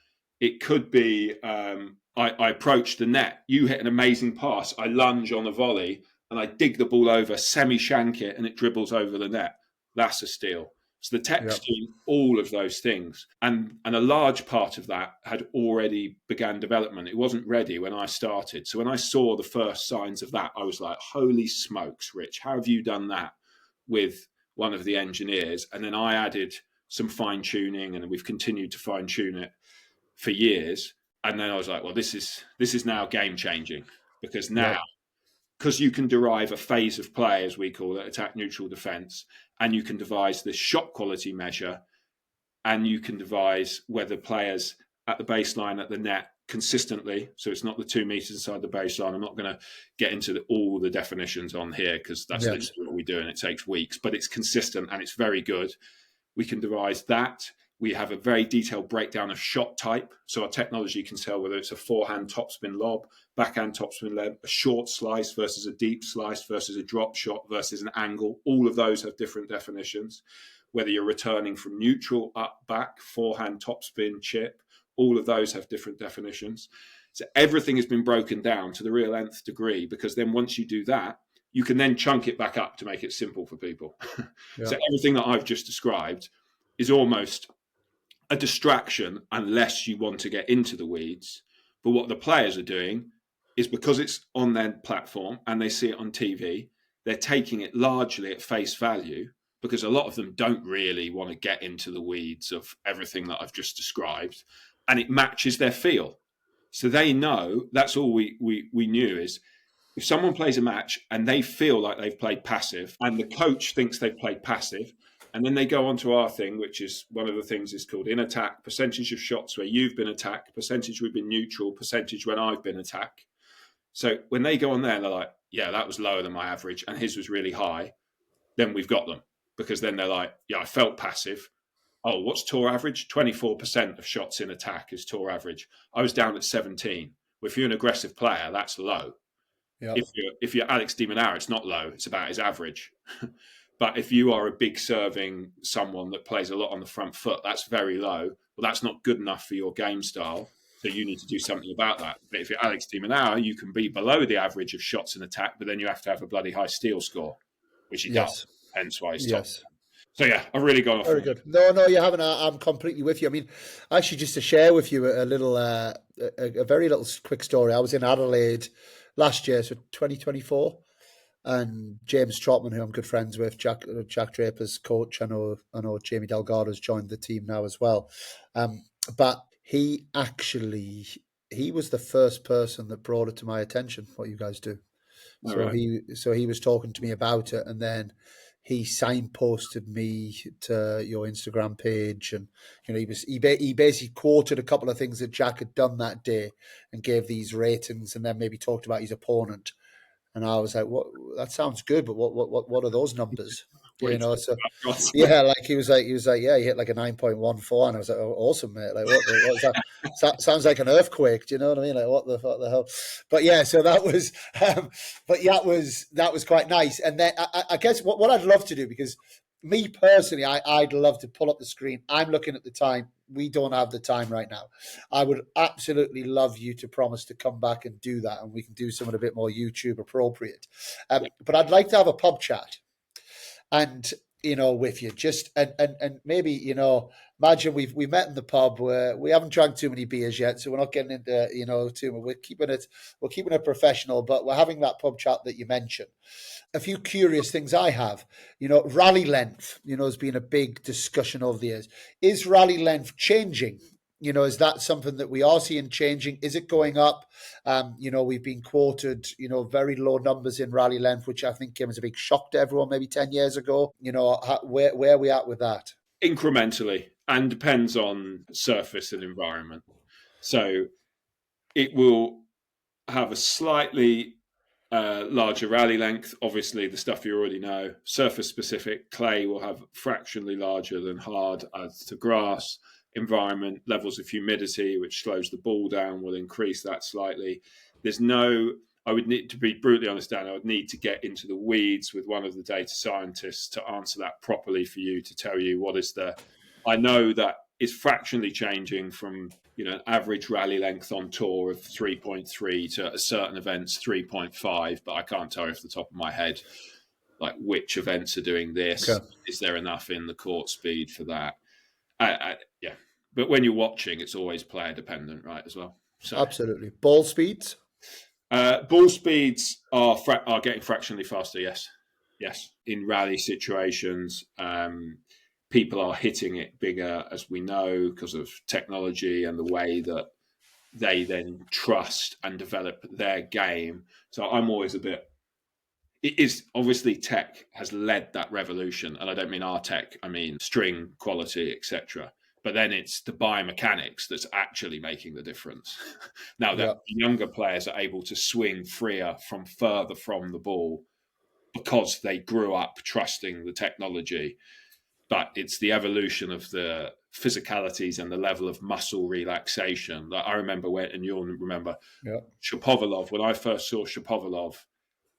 It could be I approach the net. You hit an amazing pass. I lunge on a volley and I dig the ball over, semi-shank it, and it dribbles over the net. That's a steal. So the tech's doing all of those things. And a large part of that had already began development. It wasn't ready when I started. So when I saw the first signs of that, I was like, holy smokes, Rich, how have you done that with one of the engineers? And then I added some fine tuning, and we've continued to fine tune it for years. And then I was like, well, this is now game changing, because now, because you can derive a phase of play, as we call it, attack, neutral, defense, and you can devise this shot quality measure, and you can devise whether players at the baseline, at the net, consistently. So it's not the 2 meters inside the baseline. I'm not going to get into all the definitions on here because that's literally what we do and it takes weeks, but it's consistent and it's very good. We can devise that. We have a very detailed breakdown of shot type. So our technology can tell whether it's a forehand topspin lob, backhand topspin lob, a short slice versus a deep slice versus a drop shot versus an angle. All of those have different definitions. Whether you're returning from neutral, up, back, forehand, topspin, chip, all of those have different definitions. So everything has been broken down to the real nth degree, because then once you do that, you can then chunk it back up to make it simple for people. So everything that I've just described is almost a distraction unless you want to get into the weeds. But what the players are doing is, because it's on their platform and they see it on TV, they're taking it largely at face value, because a lot of them don't really want to get into the weeds of everything that I've just described, and it matches their feel. So they know, that's all we knew, is if someone plays a match and they feel like they've played passive and the coach thinks they've played passive, and then they go on to our thing, which is one of the things is called in attack, percentage of shots where you've been attacked, percentage we've been neutral, percentage when I've been attacked. So when they go on there and they're like, yeah, that was lower than my average and his was really high, then we've got them. Because then they're like, yeah, I felt passive. Oh, what's tour average? 24% of shots in attack is tour average. I was down at 17. Well, if you're an aggressive player, that's low. If you're Alex de Minaur, it's not low. It's about his average. But if you are a big serving someone that plays a lot on the front foot, that's very low. Well, that's not good enough for your game style. So you need to do something about that. But if you're Alex de Minaur, you can be below the average of shots in attack, but then you have to have a bloody high steal score, which he does. Hence why he's top. So yeah, I've really gone off. Very good. No, you haven't. I'm completely with you. I mean, actually, just to share with you a little, a very little quick story. I was in Adelaide last year, so 2024. And James Trotman, who I'm good friends with, Jack Draper's coach. I know Jamie Delgado's joined the team now as well. But he was the first person that brought it to my attention, what you guys do. So he was talking to me about it, and then he signposted me to your Instagram page, and he basically quoted a couple of things that Jack had done that day and gave these ratings, and then maybe talked about his opponent. And I was like, "What? That sounds good, but what are those numbers?" So yeah, like he was like, yeah, he hit like a 9.14, and I was like, oh, awesome, mate. Like, what is that? Sounds like an earthquake. Do you know what I mean? Like, what the hell? But yeah, so that was, that was quite nice. And then I guess what I'd love to do, because me personally, I'd love to pull up the screen. I'm looking at the time. We don't have the time right now. I would absolutely love you to promise to come back and do that, and we can do something a bit more YouTube appropriate. But I'd like to have a pub chat, and with you, just and maybe imagine we met in the pub where we haven't drank too many beers yet, so we're not getting into too much. We're keeping it professional, but we're having that pub chat that you mentioned. A few curious things I have, rally length, has been a big discussion over the years. Is rally length changing Is that something that we are seeing changing? Is it going up? We've been quoted, very low numbers in rally length, which I think came as a big shock to everyone maybe 10 years ago. Where are we at with that? Incrementally, and depends on surface and environment. So it will have a slightly larger rally length. Obviously, the stuff you already know. Surface specific, clay will have fractionally larger than hard as to grass. Environment, levels of humidity, which slows the ball down, will increase that slightly. I would need to be brutally honest, Dan, I would need to get into the weeds with one of the data scientists to answer that properly for you, to tell you what is I know that it's fractionally changing from an average rally length on tour of 3.3 to a certain events 3.5, but I can't tell you off the top of my head like which events are doing this. Okay. Is there enough in the court speed for that? Yeah, but when you're watching, it's always player dependent, right? As well. So absolutely. Ball speeds. Ball speeds are getting fractionally faster. Yes. In rally situations, people are hitting it bigger, as we know, because of technology and the way that they then trust and develop their game. So I'm always a bit. It is obviously tech has led that revolution, and I don't mean our tech. I mean string quality, etc. But then it's the biomechanics that's actually making the difference. Now that younger players are able to swing freer from further from the ball because they grew up trusting the technology, but it's the evolution of the physicalities and the level of muscle relaxation. Like I remember and you'll remember Shapovalov, when I first saw Shapovalov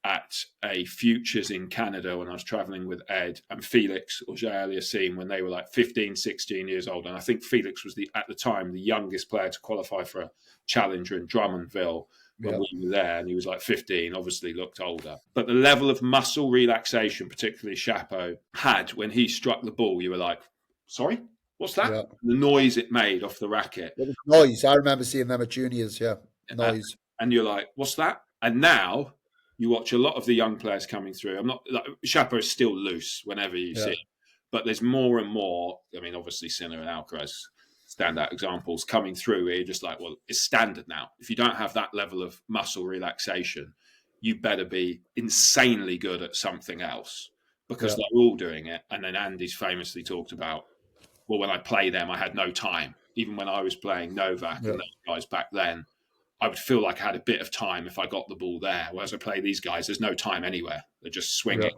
at a Futures in Canada when I was traveling with Ed and Felix or Aliassime when they were like 15, 16 years old. And I think Felix was at the time the youngest player to qualify for a challenger in Drummondville when we were there. And he was like 15, obviously looked older. But the level of muscle relaxation, particularly Chapo, had when he struck the ball, you were like, sorry, what's that? Yeah. The noise it made off the racket. It was noise. I remember seeing them at juniors. Yeah. Noise. And you're like, what's that? And now you watch a lot of the young players coming through. I'm not Chapo is still loose whenever you see it, but there's more and more. I mean, obviously Sinner and Alcaraz standout examples coming through where you're just like, well, it's standard now. If you don't have that level of muscle relaxation, you better be insanely good at something else because they're all doing it. And then Andy's famously talked about, well, when I play them, I had no time. Even when I was playing Novak and those guys back then, I would feel like I had a bit of time if I got the ball there. Whereas I play these guys, there's no time anywhere. They're just swinging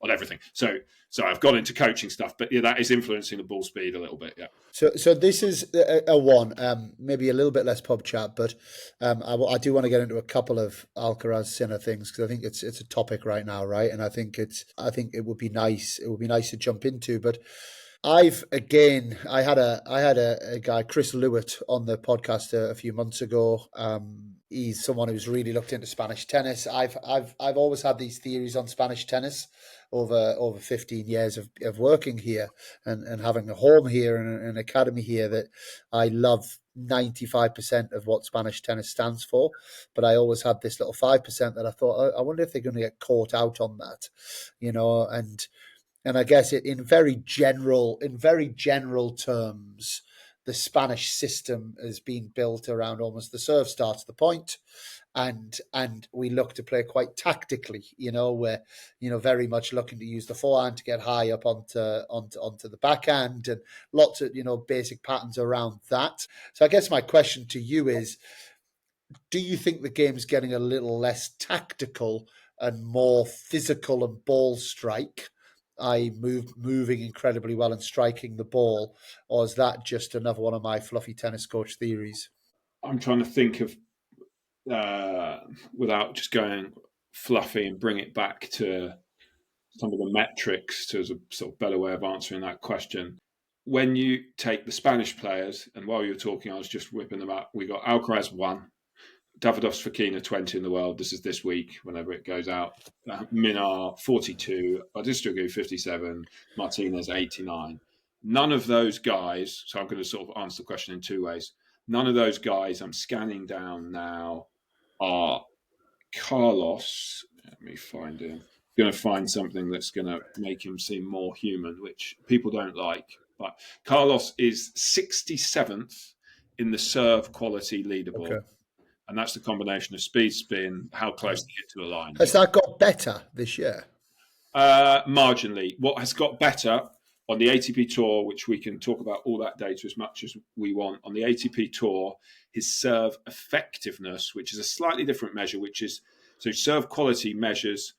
on everything. So I've got into coaching stuff, but that is influencing the ball speed a little bit. Yeah. So this is a one, maybe a little bit less pub chat, but I do want to get into a couple of Alcaraz Sinner things because I think it's a topic right now, right? And I think it would be nice. It would be nice to jump into, but. I had a guy, Chris Lewitt, on the podcast a few months ago. He's someone who's really looked into Spanish tennis. I've always had these theories on Spanish tennis over 15 years of working here and having a home here and an academy here that I love 95% of what Spanish tennis stands for. But I always had this little 5% that I thought, I wonder if they're going to get caught out on that, and I guess in very general terms, the Spanish system has been built around almost the serve starts the point, and we look to play quite tactically. We're very much looking to use the forehand to get high up onto the backhand, and lots of basic patterns around that. So I guess my question to you is, do you think the game's getting a little less tactical and more physical and ball strike? Moving incredibly well and striking the ball, or is that just another one of my fluffy tennis coach theories? I'm trying to think of without just going fluffy and bring it back to some of the metrics to as a sort of better way of answering that question. When you take the Spanish players, and while you're talking, I was just whipping them up. We got Alcaraz 1, Davidos Fokina 20 in the world. This is this week, whenever it goes out. Minar 42, Badistragu 57, Martinez 89. None of those guys, so I'm going to sort of answer the question in two ways. None of those guys I'm scanning down now are Carlos. Let me find him. I'm going to find something that's going to make him seem more human, which people don't like. But Carlos is 67th in the serve quality leaderboard. Okay. And that's the combination of speed, spin, how close to get to the line. Has that got better this year? Marginally. What has got better on the ATP Tour, which we can talk about all that data as much as we want, on the ATP Tour, his serve effectiveness, which is a slightly different measure, which is, so serve quality measures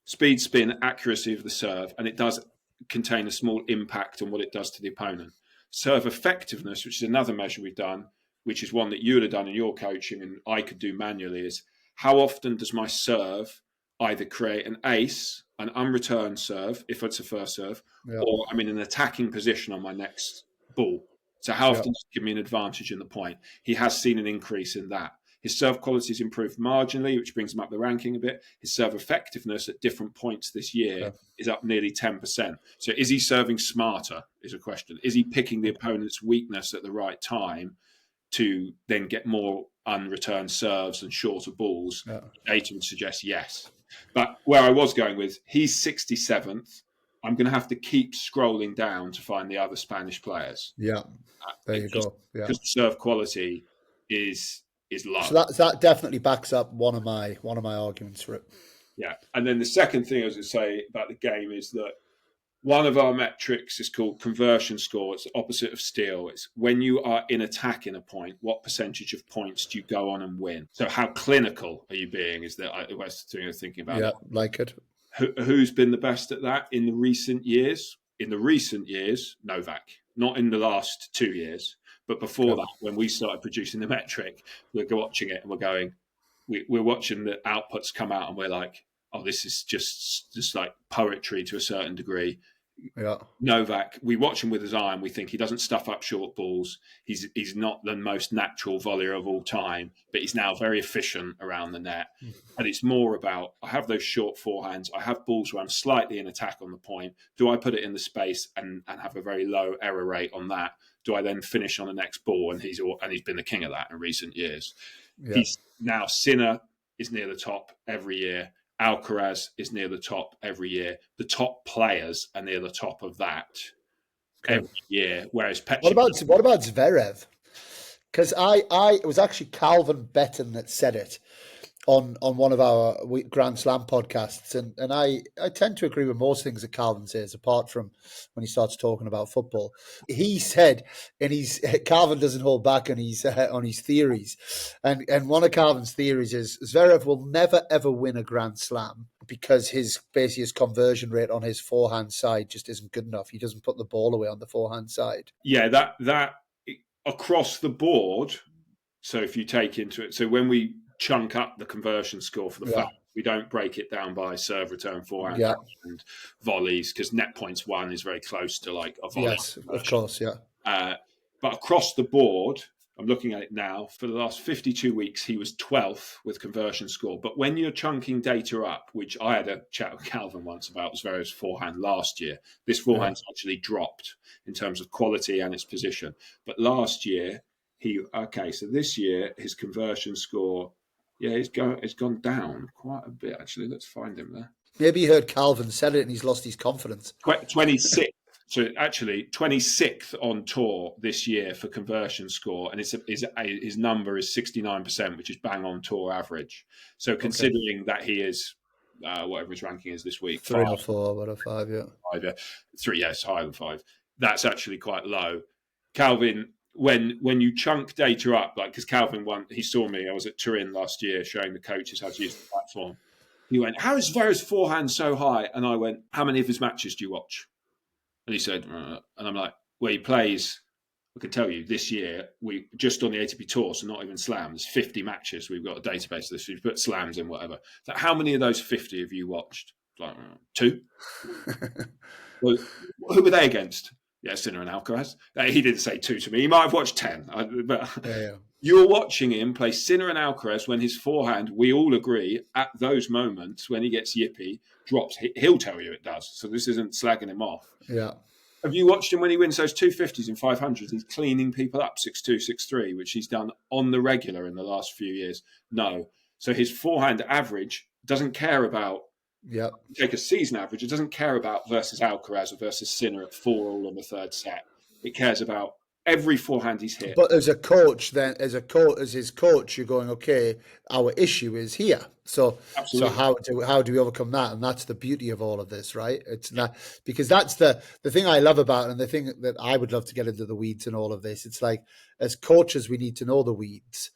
speed, spin, accuracy of the serve, and it does contain a small impact on what it does to the opponent. Serve effectiveness, which is another measure we've done, which is one that you would have done in your coaching and I could do manually, is how often does my serve either create an ace, an unreturned serve, if it's a first serve, or I'm in an attacking position on my next ball. So how often does it give me an advantage in the point? He has seen an increase in that. His serve quality has improved marginally, which brings him up the ranking a bit. His serve effectiveness at different points this year is up nearly 10%. So is he serving smarter, is a question. Is he picking the opponent's weakness at the right time to then get more unreturned serves and shorter balls? Data would suggest yes. But where I was going with, he's 67th. I'm going to have to keep scrolling down to find the other Spanish players. Yeah, there you go. Yeah, because the serve quality is low. So that definitely backs up one of my arguments for it. Yeah, and then the second thing I was going to say about the game is that one of our metrics is called conversion score. It's the opposite of steal. It's when you are in attack in a point, what percentage of points do you go on and win? So how clinical are you being is that I was thinking about. Yeah, like it. Who's been the best at that in the recent years? In the recent years, Novak. Not in the last 2 years, but before that, when we started producing the metric, we're watching it and we're going, we're watching the outputs come out and we're like, oh, this is just like poetry to a certain degree. Yeah. Novak, we watch him with his eye and we think he doesn't stuff up short balls. He's not the most natural volleyer of all time, but he's now very efficient around the net. And it's more about, I have those short forehands. I have balls where I'm slightly in attack on the point. Do I put it in the space and have a very low error rate on that? Do I then finish on the next ball? And he's been the king of that in recent years. Yeah. He's now, Sinner is near the top every year. Alcaraz is near the top every year. The top players are near the top of that every year. Whereas what about Zverev? Because it was actually Calvin Betton that said it on one of our Grand Slam podcasts, and I tend to agree with most things that Calvin says, apart from when he starts talking about football. He said, and Calvin doesn't hold back on his theories, and one of Calvin's theories is Zverev will never ever win a Grand Slam because his conversion rate on his forehand side just isn't good enough. He doesn't put the ball away on the forehand side. Yeah, that across the board. So if you take into it, so when we chunk up the conversion score for the fact we don't break it down by serve, return, forehand, and volleys, because net points won is very close to like a volley. Yes, of course, yeah. But across the board, I'm looking at it now, for the last 52 weeks, he was 12th with conversion score. But when you're chunking data up, which I had a chat with Calvin once about Zverev's forehand last year, this forehand's actually dropped in terms of quality and its position. But last year, so this year, his conversion score, it's gone down quite a bit, actually. Let's find him there. Maybe he heard Calvin said it and he's lost his confidence. 26th. So actually 26th on tour this year for conversion score. And his number is 69%, which is bang on tour average. So considering that he is, whatever his ranking is this week. 3 or 4, whatever, 5, yeah. 5, yeah. 3, yes, higher than 5. That's actually quite low. Calvin, when you chunk data up, like, because Calvin he saw me, I was at Turin last year showing the coaches how to use the platform. He went, how is Zverev's forehand so high? And I went, how many of his matches do you watch? And he said, and I'm like, well, he plays, I can tell you, this year, we just on the ATP Tour, so not even slams, 50 matches. We've got a database of this. We've put slams in, whatever. So how many of those 50 have you watched? Like, 2. Well, who were they against? Yeah, Sinner and Alcaraz. He didn't say 2 to me. He might have watched 10. But you're watching him play Sinner and Alcaraz when his forehand, we all agree, at those moments when he gets yippy, drops. He'll tell you it does. So this isn't slagging him off. Yeah. Have you watched him when he wins those 250s and 500s? He's cleaning people up 6-2, 6-3, which he's done on the regular in the last few years. No. So his forehand average doesn't care about, take a season average, it doesn't care about versus Alcaraz or versus Sinner at 4 all on the third set. It cares about every forehand he's hit. But as a coach, then as his coach, you're going, okay, our issue is here. So Absolutely. how do we overcome that? And that's the beauty of all of this, right? It's not, because that's the thing I love about it, and the thing that I would love to get into the weeds in all of this. It's like, as coaches, we need to know the weeds,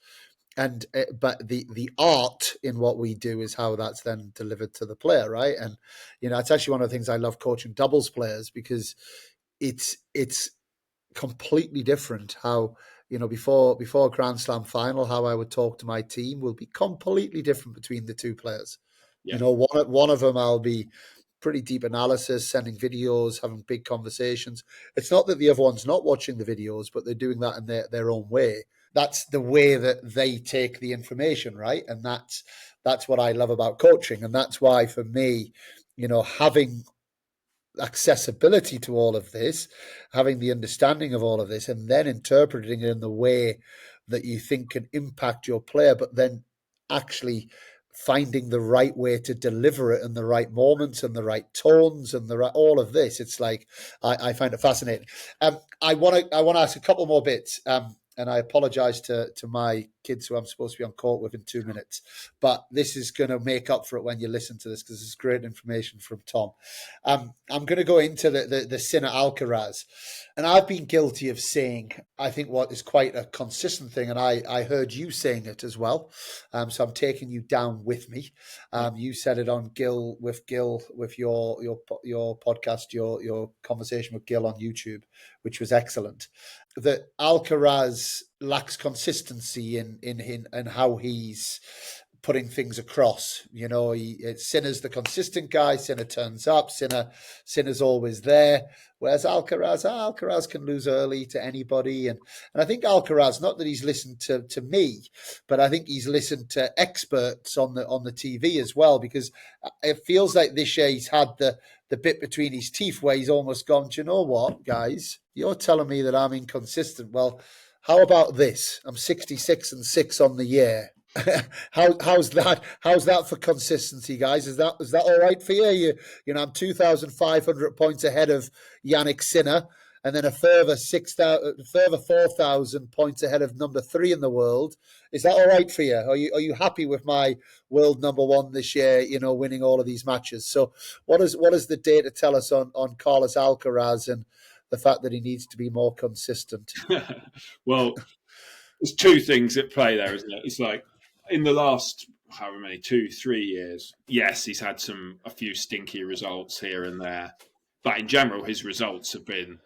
and but the art in what we do is how that's then delivered to the player, right? And it's actually one of the things I love coaching doubles players, because it's completely different how before a Grand Slam final, how I would talk to my team will be completely different between the two players. Yeah. One of them I'll be pretty deep analysis, sending videos, having big conversations. It's not that the other one's not watching the videos, but they're doing that in their own way. That's the way that they take the information, right? And that's what I love about coaching, and that's why for me, having accessibility to all of this, having the understanding of all of this, and then interpreting it in the way that you think can impact your player, but then actually finding the right way to deliver it in the right moments and the right tones and all of this. It's like I find it fascinating. I want to ask a couple more bits. And I apologize to my kids who I'm supposed to be on court with in 2 minutes. But this is going to make up for it when you listen to this, because it's great information from Tom. I'm going to go into the Sinner Alcaraz. And I've been guilty of saying, I think, what is quite a consistent thing. And I heard you saying it as well. So I'm taking you down with me. You said it on with your podcast, your conversation with Gil on YouTube, which was excellent. That Alcaraz lacks consistency in how he's putting things across. Sinner's the consistent guy. Sinner turns up. Sinner's always there. Whereas Alcaraz can lose early to anybody. And I think Alcaraz, not that he's listened to me, but I think he's listened to experts on the TV as well, because it feels like this year he's had the bit between his teeth where he's almost gone, do you know what, guys? You're telling me that I'm inconsistent. Well, how about this? I'm 66-6 on the year. How's that? How's that for consistency, guys? Is that all right for you? I'm 2,500 points ahead of Yannick Sinner, and then a further 4,000 points ahead of number 3 in the world. Is that all right for you? Are you happy with my world number 1 this year? Winning all of these matches. So, what is the data tell us on Carlos Alcaraz and the fact that he needs to be more consistent? Well, there's two things at play there, isn't it? It's like, in the last, however many, 2-3 years, yes, he's had a few stinky results here and there. But in general, his results have been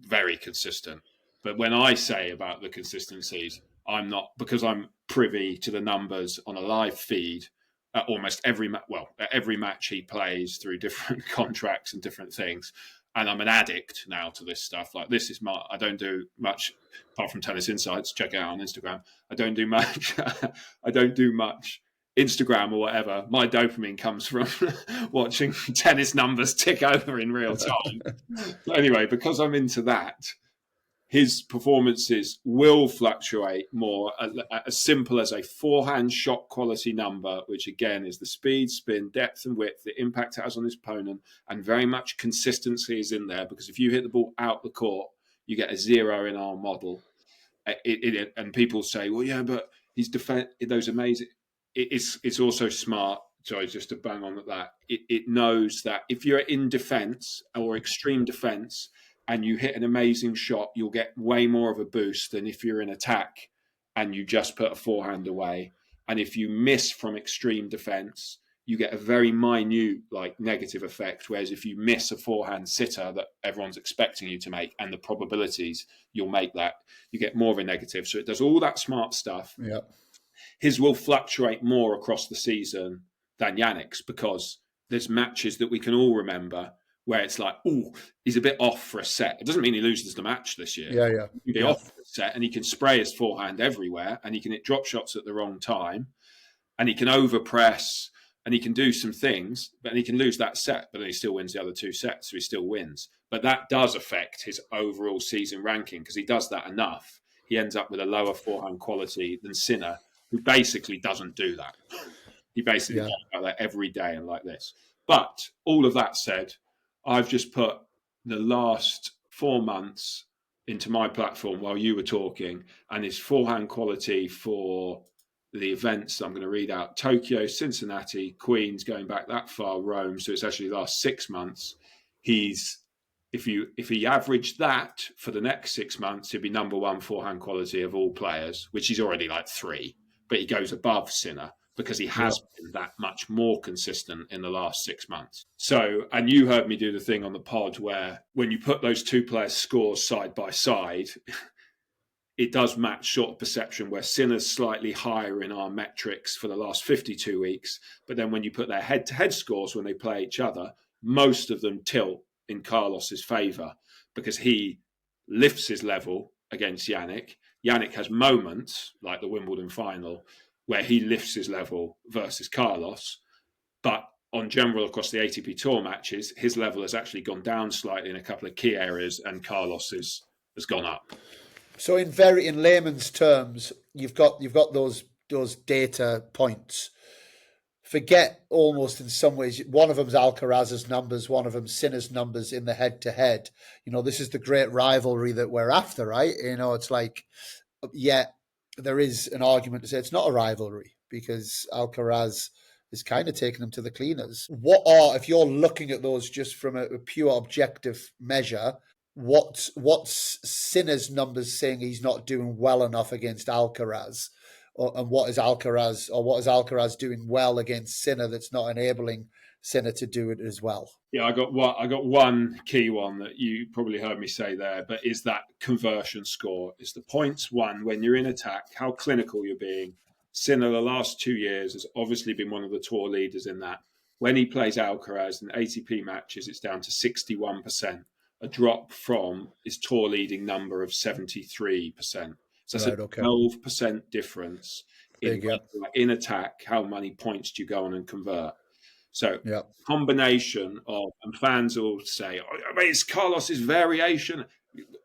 very consistent. But when I say about the consistencies, I'm not, because I'm privy to the numbers on a live feed at almost every match he plays through different contracts and different things. And I'm an addict now to this stuff. Like, this is I don't do much apart from Tennis Insights. Check it out on Instagram. I don't do much. I don't do much Instagram or whatever. My dopamine comes from watching tennis numbers tick over in real time. But anyway, because I'm into that, his performances will fluctuate more. As simple as a forehand shot quality number, which again is the speed, spin, depth and width, the impact it has on his opponent, and very much consistency is in there, because if you hit the ball out the court, you get a 0 in our model. And people say, well, yeah, but he's those amazing. It's also smart. Sorry, just to bang on at that. It knows that if you're in defense or extreme defense, and you hit an amazing shot, you'll get way more of a boost than if you're in attack and you just put a forehand away. And if you miss from extreme defense, you get a very minute, negative effect. Whereas if you miss a forehand sitter that everyone's expecting you to make, and the probabilities you'll make that, you get more of a negative. So it does all that smart stuff. Yeah. His will fluctuate more across the season than Yannick's, because there's matches that we can all remember where it's like, oh, he's a bit off for a set. It doesn't mean he loses the match this year. Yeah. He can be off for a set, and he can spray his forehand everywhere, and he can hit drop shots at the wrong time, and he can overpress, and he can do some things, but he can lose that set, but then he still wins the other 2 sets, so he still wins. But that does affect his overall season ranking, because he does that enough. He ends up with a lower forehand quality than Sinner, who basically doesn't do that. He basically plays like that every day and like this. But all of that said, I've just put the last 4 months into my platform while you were talking, and his forehand quality for the events I'm going to read out: Tokyo, Cincinnati, Queens, going back that far, Rome. So it's actually the last 6 months. He's if he averaged that for the next 6 months, he'd be number one forehand quality of all players, which he's already like 3, but he goes above Sinner because he has been that much more consistent in the last 6 months. So, and you heard me do the thing on the pod where when you put those two players' scores side by side, it does match sort of perception where Sinner's slightly higher in our metrics for the last 52 weeks. But then when you put their head-to-head scores when they play each other, most of them tilt in Carlos's favour because he lifts his level against Yannick. Yannick has moments, like the Wimbledon final, where he lifts his level versus Carlos. But on general, across the ATP Tour matches, his level has actually gone down slightly in a couple of key areas, and Carlos has gone up. So in layman's terms, you've got those data points. Forget almost in some ways, one of them's Alcaraz's numbers, one of them's Sinner's numbers in the head-to-head. This is the great rivalry that we're after, right? It's like, yeah, there is an argument to say it's not a rivalry because Alcaraz is kind of taking them to the cleaners. If you're looking at those just from a pure objective measure, what's Sinner's numbers saying he's not doing well enough against Alcaraz? And what is Alcaraz doing well against Sinner that's not enabling Sinner to do it as well? Yeah, I got one key one that you probably heard me say there, but is that conversion score. Is the points won when you're in attack, how clinical you're being. Sinner the last 2 years has obviously been one of the tour leaders in that. When he plays Alcaraz in ATP matches, it's down to 61%, a drop from his tour leading number of 73%. So that's a 12% difference in attack. How many points do you go on and convert? So combination of, and fans will say, it's Carlos's variation.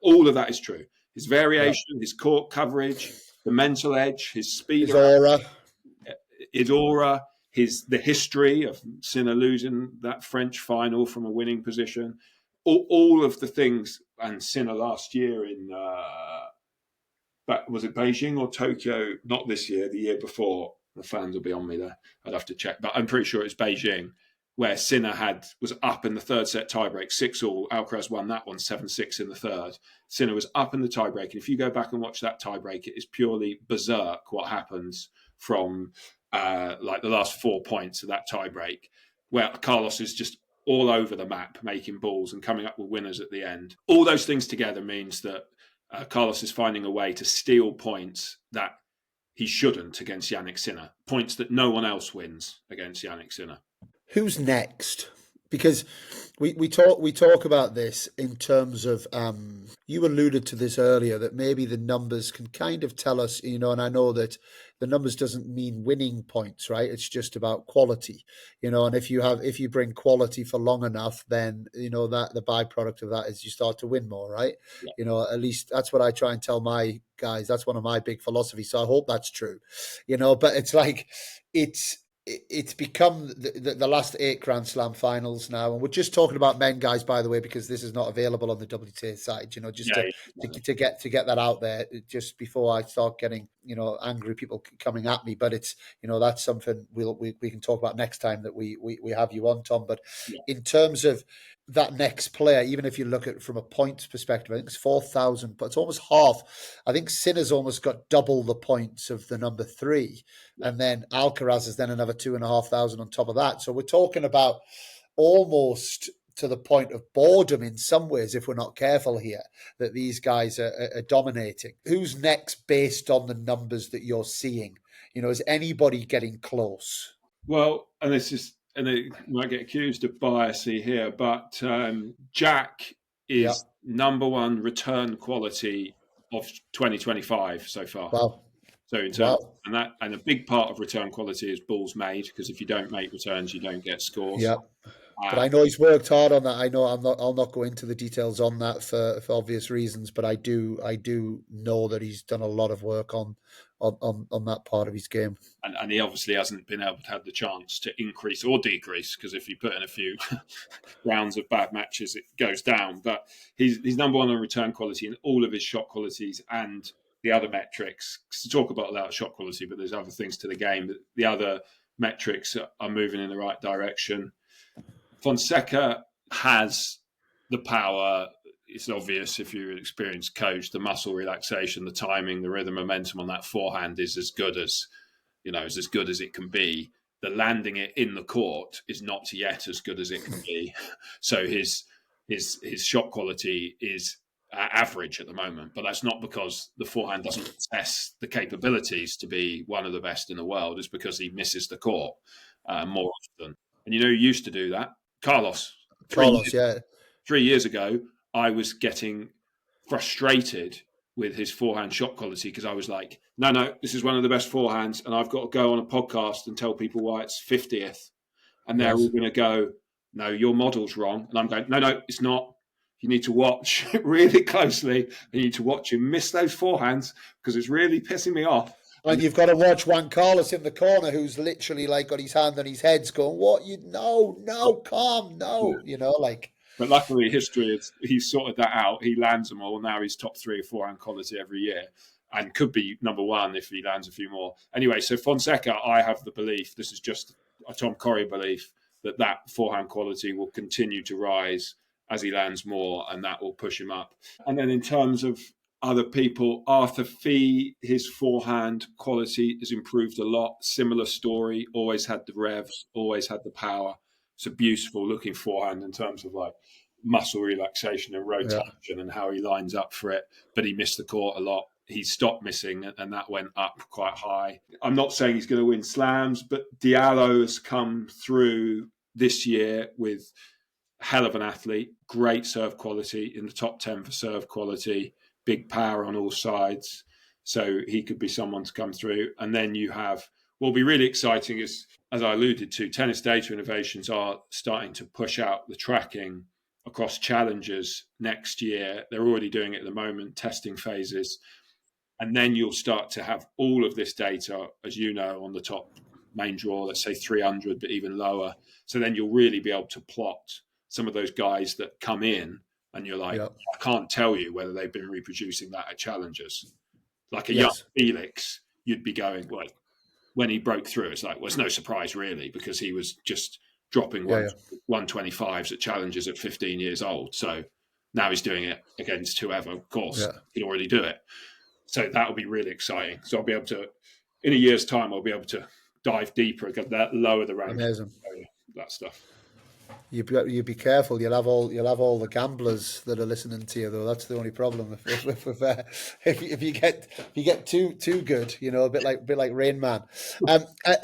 All of that is true. His variation, his court coverage, the mental edge, his speed, his aura, the history of Sinner losing that French final from a winning position. All of the things, and Sinner last year in... was it Beijing or Tokyo? Not this year, the year before. The fans will be on me there. I'd have to check, but I'm pretty sure it's Beijing, where Sinner was up in the third set tiebreak, 6-all. Alcaraz won that one 7-6 in the third. Sinner was up in the tiebreak, and if you go back and watch that tiebreak, it is purely berserk what happens from like the last 4 points of that tiebreak, where Carlos is just all over the map, making balls and coming up with winners at the end. All those things together means that Carlos is finding a way to steal points that he shouldn't against Yannick Sinner, points that no one else wins against Yannick Sinner. Who's next? Because we talk about this in terms of you alluded to this earlier, that maybe the numbers can kind of tell us, and I know that the numbers doesn't mean winning points, right? It's just about quality, and if you bring quality for long enough, then that the byproduct of that is you start to win more, right? Yeah. At least that's what I try and tell my guys. That's one of my big philosophies. So I hope that's true, but it's like it's become the last 8 Grand Slam finals now, and we're just talking about men, guys, by the way, because this is not available on the WTA side. Just to get that out there, just before I start getting angry people coming at me. But it's that's something we can talk about next time that we have you on, Tom. But in terms of that next player, even if you look at it from a points perspective, I think it's 4,000, but it's almost half. I think Sinner's almost got double the points of the number 3. And then Alcaraz is then another 2,500 on top of that. So we're talking about almost to the point of boredom in some ways, if we're not careful here, that these guys are dominating. Who's next based on the numbers that you're seeing? Is anybody getting close? Well, and I might get accused of biasy here, but Jack is number one return quality of 2025 so far. Wow. So in terms and a big part of return quality is balls made, because if you don't make returns, you don't get scores. Yeah. But I know he's worked hard on that. I know I'll not go into the details on that for obvious reasons, but I do know that he's done a lot of work on that part of his game. And he obviously hasn't been able to have the chance to increase or decrease, because if you put in a few rounds of bad matches, it goes down. But he's number one on return quality in all of his shot qualities and the other metrics. To talk about that shot quality, but there's other things to the game. The other metrics are moving in the right direction. Fonseca has the power. It's obvious if you're an experienced coach. The muscle relaxation, the timing, the rhythm, momentum on that forehand is as good as it can be. The landing it in the court is not yet as good as it can be. So his shot quality is average at the moment, but that's not because the forehand doesn't possess the capabilities to be one of the best in the world. It's because he misses the court more often. And who used to do that? Carlos. Yeah. 3 years ago, I was getting frustrated with his forehand shot quality because I was like, no, this is one of the best forehands, and I've got to go on a podcast and tell people why it's 50th. And they're all going to go, no, your model's wrong. And I'm going, no, it's not. You need to watch really closely. You need to watch him miss those forehands because it's really pissing me off. And you've got to watch Juan Carlos in the corner, who's literally like got his hand on his head, going, "What? Calm, like." But luckily, history he's sorted that out. He lands them all. Now he's top 3 or 4 quality every year, and could be number 1 if he lands a few more. Anyway, so Fonseca, I have the belief, this is just a Tom Corrie belief, that forehand quality will continue to rise as he lands more, and that will push him up. And then in terms of other people, Arthur Fee, his forehand quality has improved a lot. Similar story, always had the revs, always had the power. It's a beautiful looking forehand in terms of like muscle relaxation and rotation and how he lines up for it. But he missed the court a lot. He stopped missing, and that went up quite high. I'm not saying he's going to win slams, but Diallo has come through this year with hell of an athlete, great serve quality, in the top 10 for serve quality, big power on all sides. So he could be someone to come through. And then you have, what will be really exciting is, as I alluded to, Tennis Data Innovations are starting to push out the tracking across challenges next year. They're already doing it at the moment, testing phases. And then you'll start to have all of this data, as you know, on the top main draw, let's say 300, but even lower. So then you'll really be able to plot some of those guys that come in, and you're like, I can't tell you whether they've been reproducing that at challenges. Like a young Felix, you'd be going, like, when he broke through, it's like, well, it's no surprise really, because he was just dropping 125s at challenges at 15 years old. So now he's doing it against whoever, of course, he can already do it. So that'll be really exciting. So I'll be able to, in a year's time, I'll be able to dive deeper, that lower the rank. Amazing. That stuff. You be careful. You'll have all the gamblers that are listening to you, though. That's the only problem. If you get too good, a bit like Rain Man.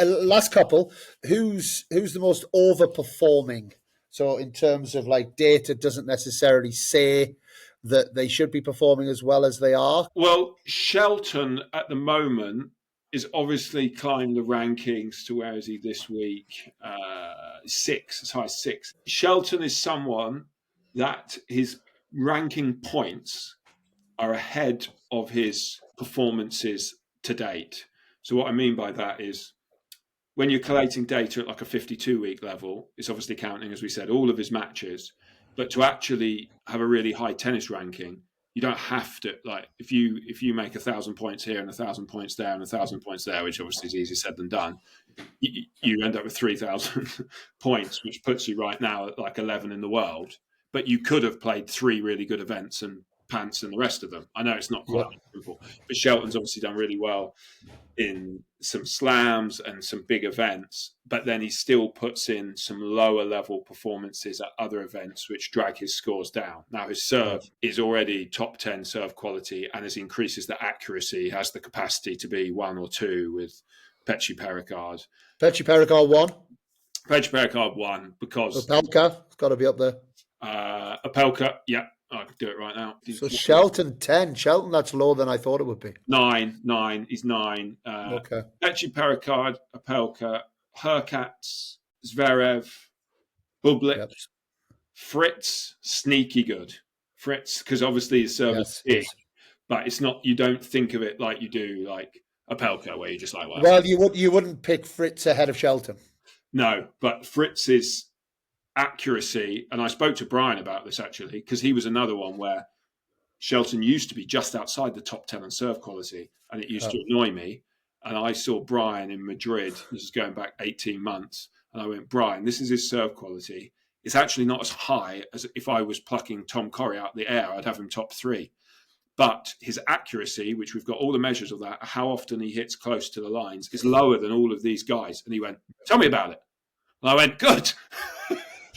Last couple. Who's the most overperforming? So in terms of like data, doesn't necessarily say that they should be performing as well as they are. Well, Shelton at the moment is obviously climbed the rankings to, where is he this week? 6, as high as 6. Shelton is someone that his ranking points are ahead of his performances to date. So what I mean by that is, when you're collating data at like a 52-week level, it's obviously counting, as we said, all of his matches. But to actually have a really high tennis ranking, you don't have to, like, if you make 1,000 points here and 1,000 points there and 1,000 points there, which obviously is easier said than done, you end up with 3,000 points, which puts you right now at like 11 in the world. But you could have played 3 really good events and pants and the rest of them. I know it's not quite simple, but Shelton's obviously done really well in some slams and some big events, but then he still puts in some lower level performances at other events which drag his scores down. Now his serve is already top 10 serve quality, and as he increases the accuracy, he has the capacity to be 1 or 2 with Petri Pericard. Petri Pericard 1? Petri Pericard 1, because Opelka, it's got to be up there. Opelka, yeah. I could do it right now. So Shelton 10. Shelton, that's lower than I thought it would be. 9. He's 9. Okay. Petri Pericard, Opelka, Hurkacz, Zverev, Bublik, Yep. Fritz, sneaky good. Fritz, because obviously his service is big, but it's not. You don't think of it like you do like Opelka, where you're just like, well, you wouldn't pick Fritz ahead of Shelton. No, but Fritz's accuracy, and I spoke to Brian about this actually, because he was another one where Shelton used to be just outside the top 10 on serve quality, and it used to annoy me. And I saw Brian in Madrid, this is going back 18 months, and I went, Brian, this is his serve quality. It's actually not as high as if I was plucking Tom Corrie out of the air. I'd have him top 3. But his accuracy, which we've got all the measures of that, how often he hits close to the lines, is lower than all of these guys. And he went, tell me about it. And I went, good.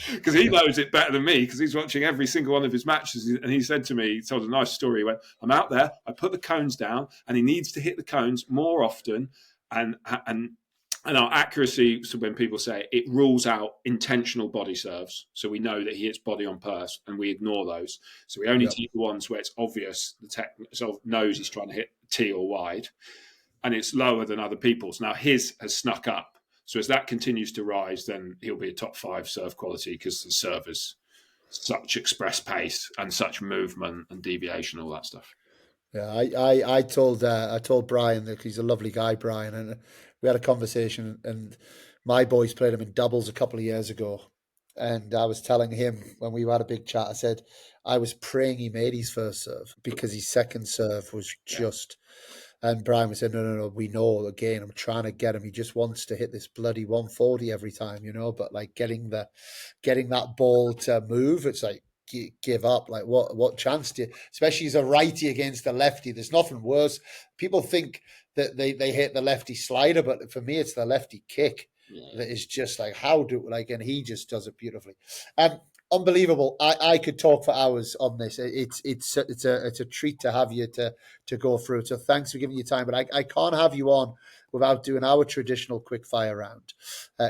Because he knows it better than me, because he's watching every single one of his matches. And he said to me, he told a nice story. He went, I'm out there, I put the cones down, and he needs to hit the cones more often. And our accuracy, so when people say it rules out intentional body serves, so we know that he hits body on purse, and we ignore those. So we only take the ones where it's obvious, the tech knows he's trying to hit T or wide, and it's lower than other people's. Now his has snuck up. So as that continues to rise, then he'll be a top 5 serve quality, because the serve is such express pace and such movement and deviation, all that stuff. Yeah, I told Brian that he's a lovely guy, Brian, and we had a conversation. And my boys played him in doubles a couple of years ago, and I was telling him when we had a big chat, I said I was praying he made his first serve, because his second serve was just. And Brian was saying, no, we know, again, I'm trying to get him. He just wants to hit this bloody 140 every time, but like getting that ball to move, it's like, give up. Like what chance do you, especially as a righty against a lefty, there's nothing worse. People think that they hit the lefty slider, but for me, it's the lefty kick that is just like, and he just does it beautifully. Unbelievable. I could talk for hours on this. It's a treat to have you to go through. So thanks for giving your time. But I can't have you on without doing our traditional quick fire round.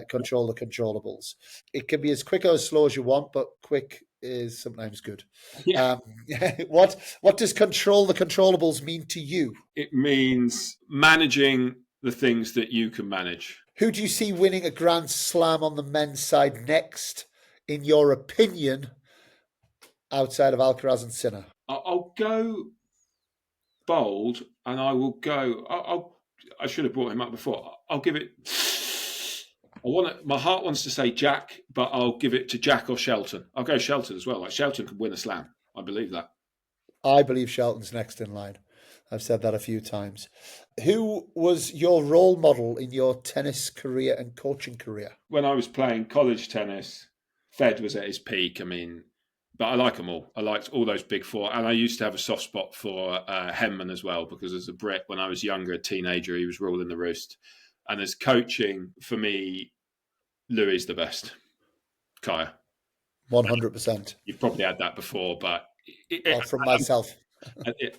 Control the controllables. It can be as quick or as slow as you want, but quick is sometimes good. Yeah. What does control the controllables mean to you? It means managing the things that you can manage. Who do you see winning a Grand Slam on the men's side next, in your opinion, outside of Alcaraz and Sinner? I'll go bold, and I will go. I should have brought him up before. I'll give it. My heart wants to say Jack, but I'll give it to Jack or Shelton. I'll go Shelton as well. Like Shelton could win a slam. I believe that. I believe Shelton's next in line. I've said that a few times. Who was your role model in your tennis career and coaching career? When I was playing college tennis, Fed was at his peak. I mean, but I like them all. I liked all those big four. And I used to have a soft spot for Henman as well, because as a Brit, when I was younger, a teenager, he was ruling the roost. And as coaching, for me, Louis is the best. Kaya. 100%. You've probably had that before, but... from myself.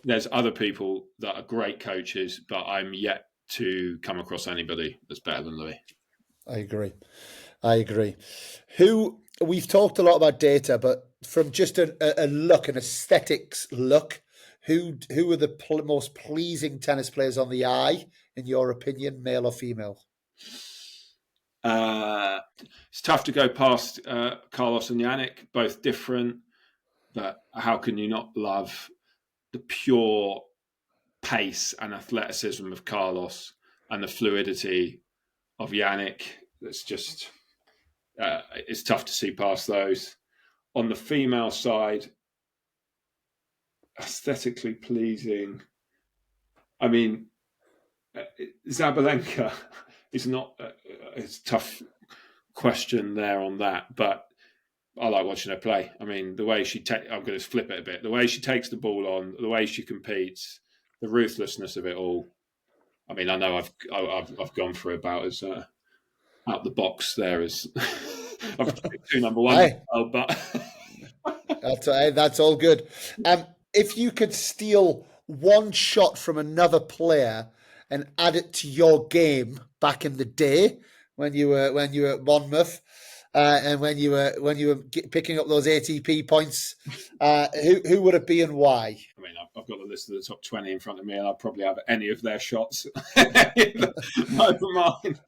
There's other people that are great coaches, but I'm yet to come across anybody that's better than Louis. I agree. We've talked a lot about data, but from just a look, an aesthetics look, who are the most pleasing tennis players on the eye, in your opinion, male or female? It's tough to go past Carlos and Yannick, both different, but how can you not love the pure pace and athleticism of Carlos and the fluidity of Yannick? That's just, it's tough to see past those. On the female side, aesthetically pleasing, I mean, Zabalenka is not, it's a tough question there on that, but I like watching her play. I mean, the way I'm going to flip it a bit. The way she takes the ball on, the way she competes, the ruthlessness of it all. I mean, I know I've gone for about as out the box there as I've picked 2 number ones. But that's all good. If you could steal one shot from another player and add it to your game back in the day when you were at Monmouth. And when you were picking up those ATP points, who would it be and why? I mean, I've got the list of the top 20 in front of me, and I'll probably have any of their shots over mine.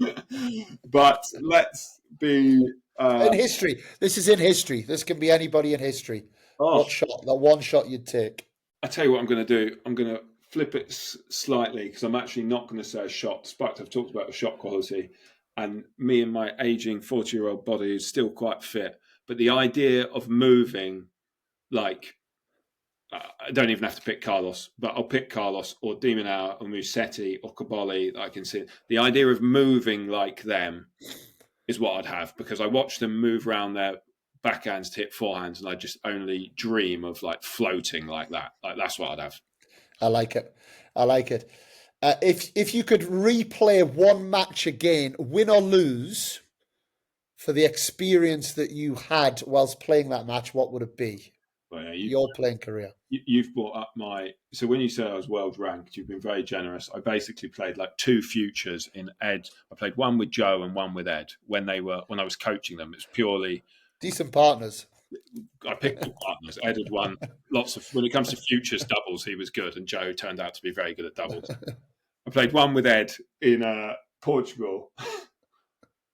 But let's be In history. This is in history. This can be anybody in history. Oh, What shot? The one shot you'd take. I tell you what I'm going to do. I'm going to flip it slightly because I'm actually not going to say a shot. Despite I've talked about the shot quality, and me and my aging 40-year-old body is still quite fit. But the idea of moving, like, I don't even have to pick Carlos, but I'll pick Carlos or De Minaur or Musetti or Caboli. I can see the idea of moving like them is what I'd have, because I watch them move around their backhands to hit forehands, and I just only dream of like floating like that. Like that's what I'd have. I like it. I like it. If you could replay one match again, win or lose, for the experience that you had whilst playing that match, what would it be? But yeah, Your playing career. you've brought up so when you said I was world ranked, you've been very generous. I basically played like 2 futures in Ed. I played one with Joe and one with Ed when I was coaching them. It's purely Decent partners. I picked good partners. Ed had won lots of when it comes to futures doubles, he was good, and Joe turned out to be very good at doubles. I played one with Ed in Portugal,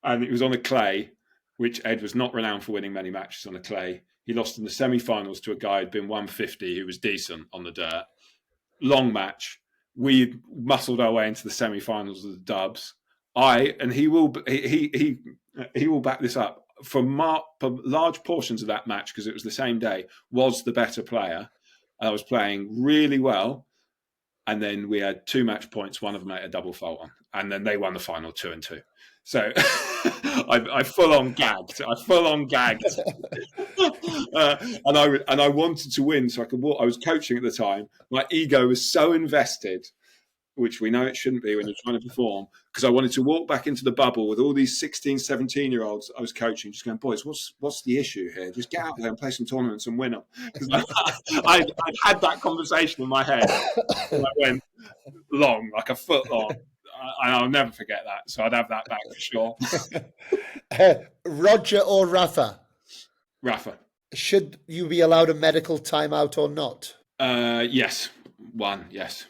and it was on a clay, which Ed was not renowned for winning many matches on a clay. He lost in the semi-finals to a guy who'd been 150 who was decent on the dirt. Long match. We muscled our way into the semi-finals of the dubs. He will back this up. For large portions of that match, because it was the same day, was the better player. I was playing really well. And then we had 2 match points. One of them had a double fault on. And then they won the final 2-2. So I full on gagged. And I wanted to win so I could walk. I was coaching at the time. My ego was so invested, which we know it shouldn't be when you're trying to perform, because I wanted to walk back into the bubble with all these 16, 17-year-olds I was coaching, just going, boys, what's the issue here? Just get out there and play some tournaments and win them. Because I'd had that conversation in my head. And I went long, like a foot long. And I'll never forget that. So I'd have that back for sure. Roger or Rafa? Rafa. Should you be allowed a medical timeout or not? Yes. Yes.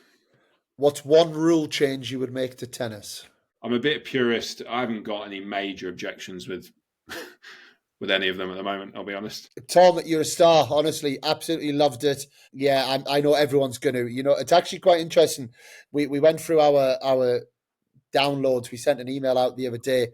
What's one rule change you would make to tennis? I'm a bit purist. I haven't got any major objections with any of them at the moment, I'll be honest. Tom, you're a star. Honestly, absolutely loved it. Yeah, I know everyone's going to. It's actually quite interesting. We went through our downloads. We sent an email out the other day,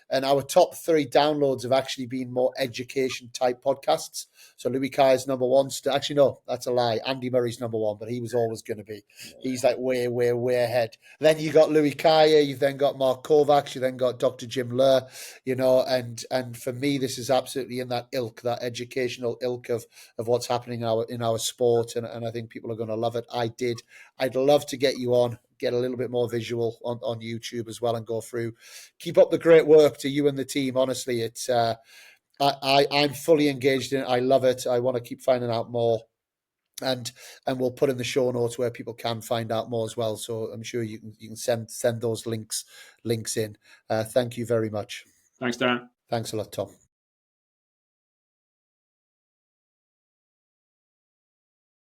and our top 3 downloads have actually been more education type podcasts. So Louis Kay's number 1. Actually, no, that's a lie. Andy Murray's number 1, but he was always going to be. He's like way, way, way ahead. Then you got Louis Kay, you've then got Mark Kovacs, you then got Dr. Jim Lehr, and for me, this is absolutely in that ilk, that educational ilk of what's happening in our sport, and I think people are going to love it. I'd love to get you on, get a little bit more visual on YouTube as well, and go through. Keep up the great work to you and the team. Honestly, it's I'm fully engaged in it. I love it. I want to keep finding out more, and we'll put in the show notes where people can find out more as well. So I'm sure you can send those links in. Thank you very much. Thanks, Dan. Thanks a lot, Tom.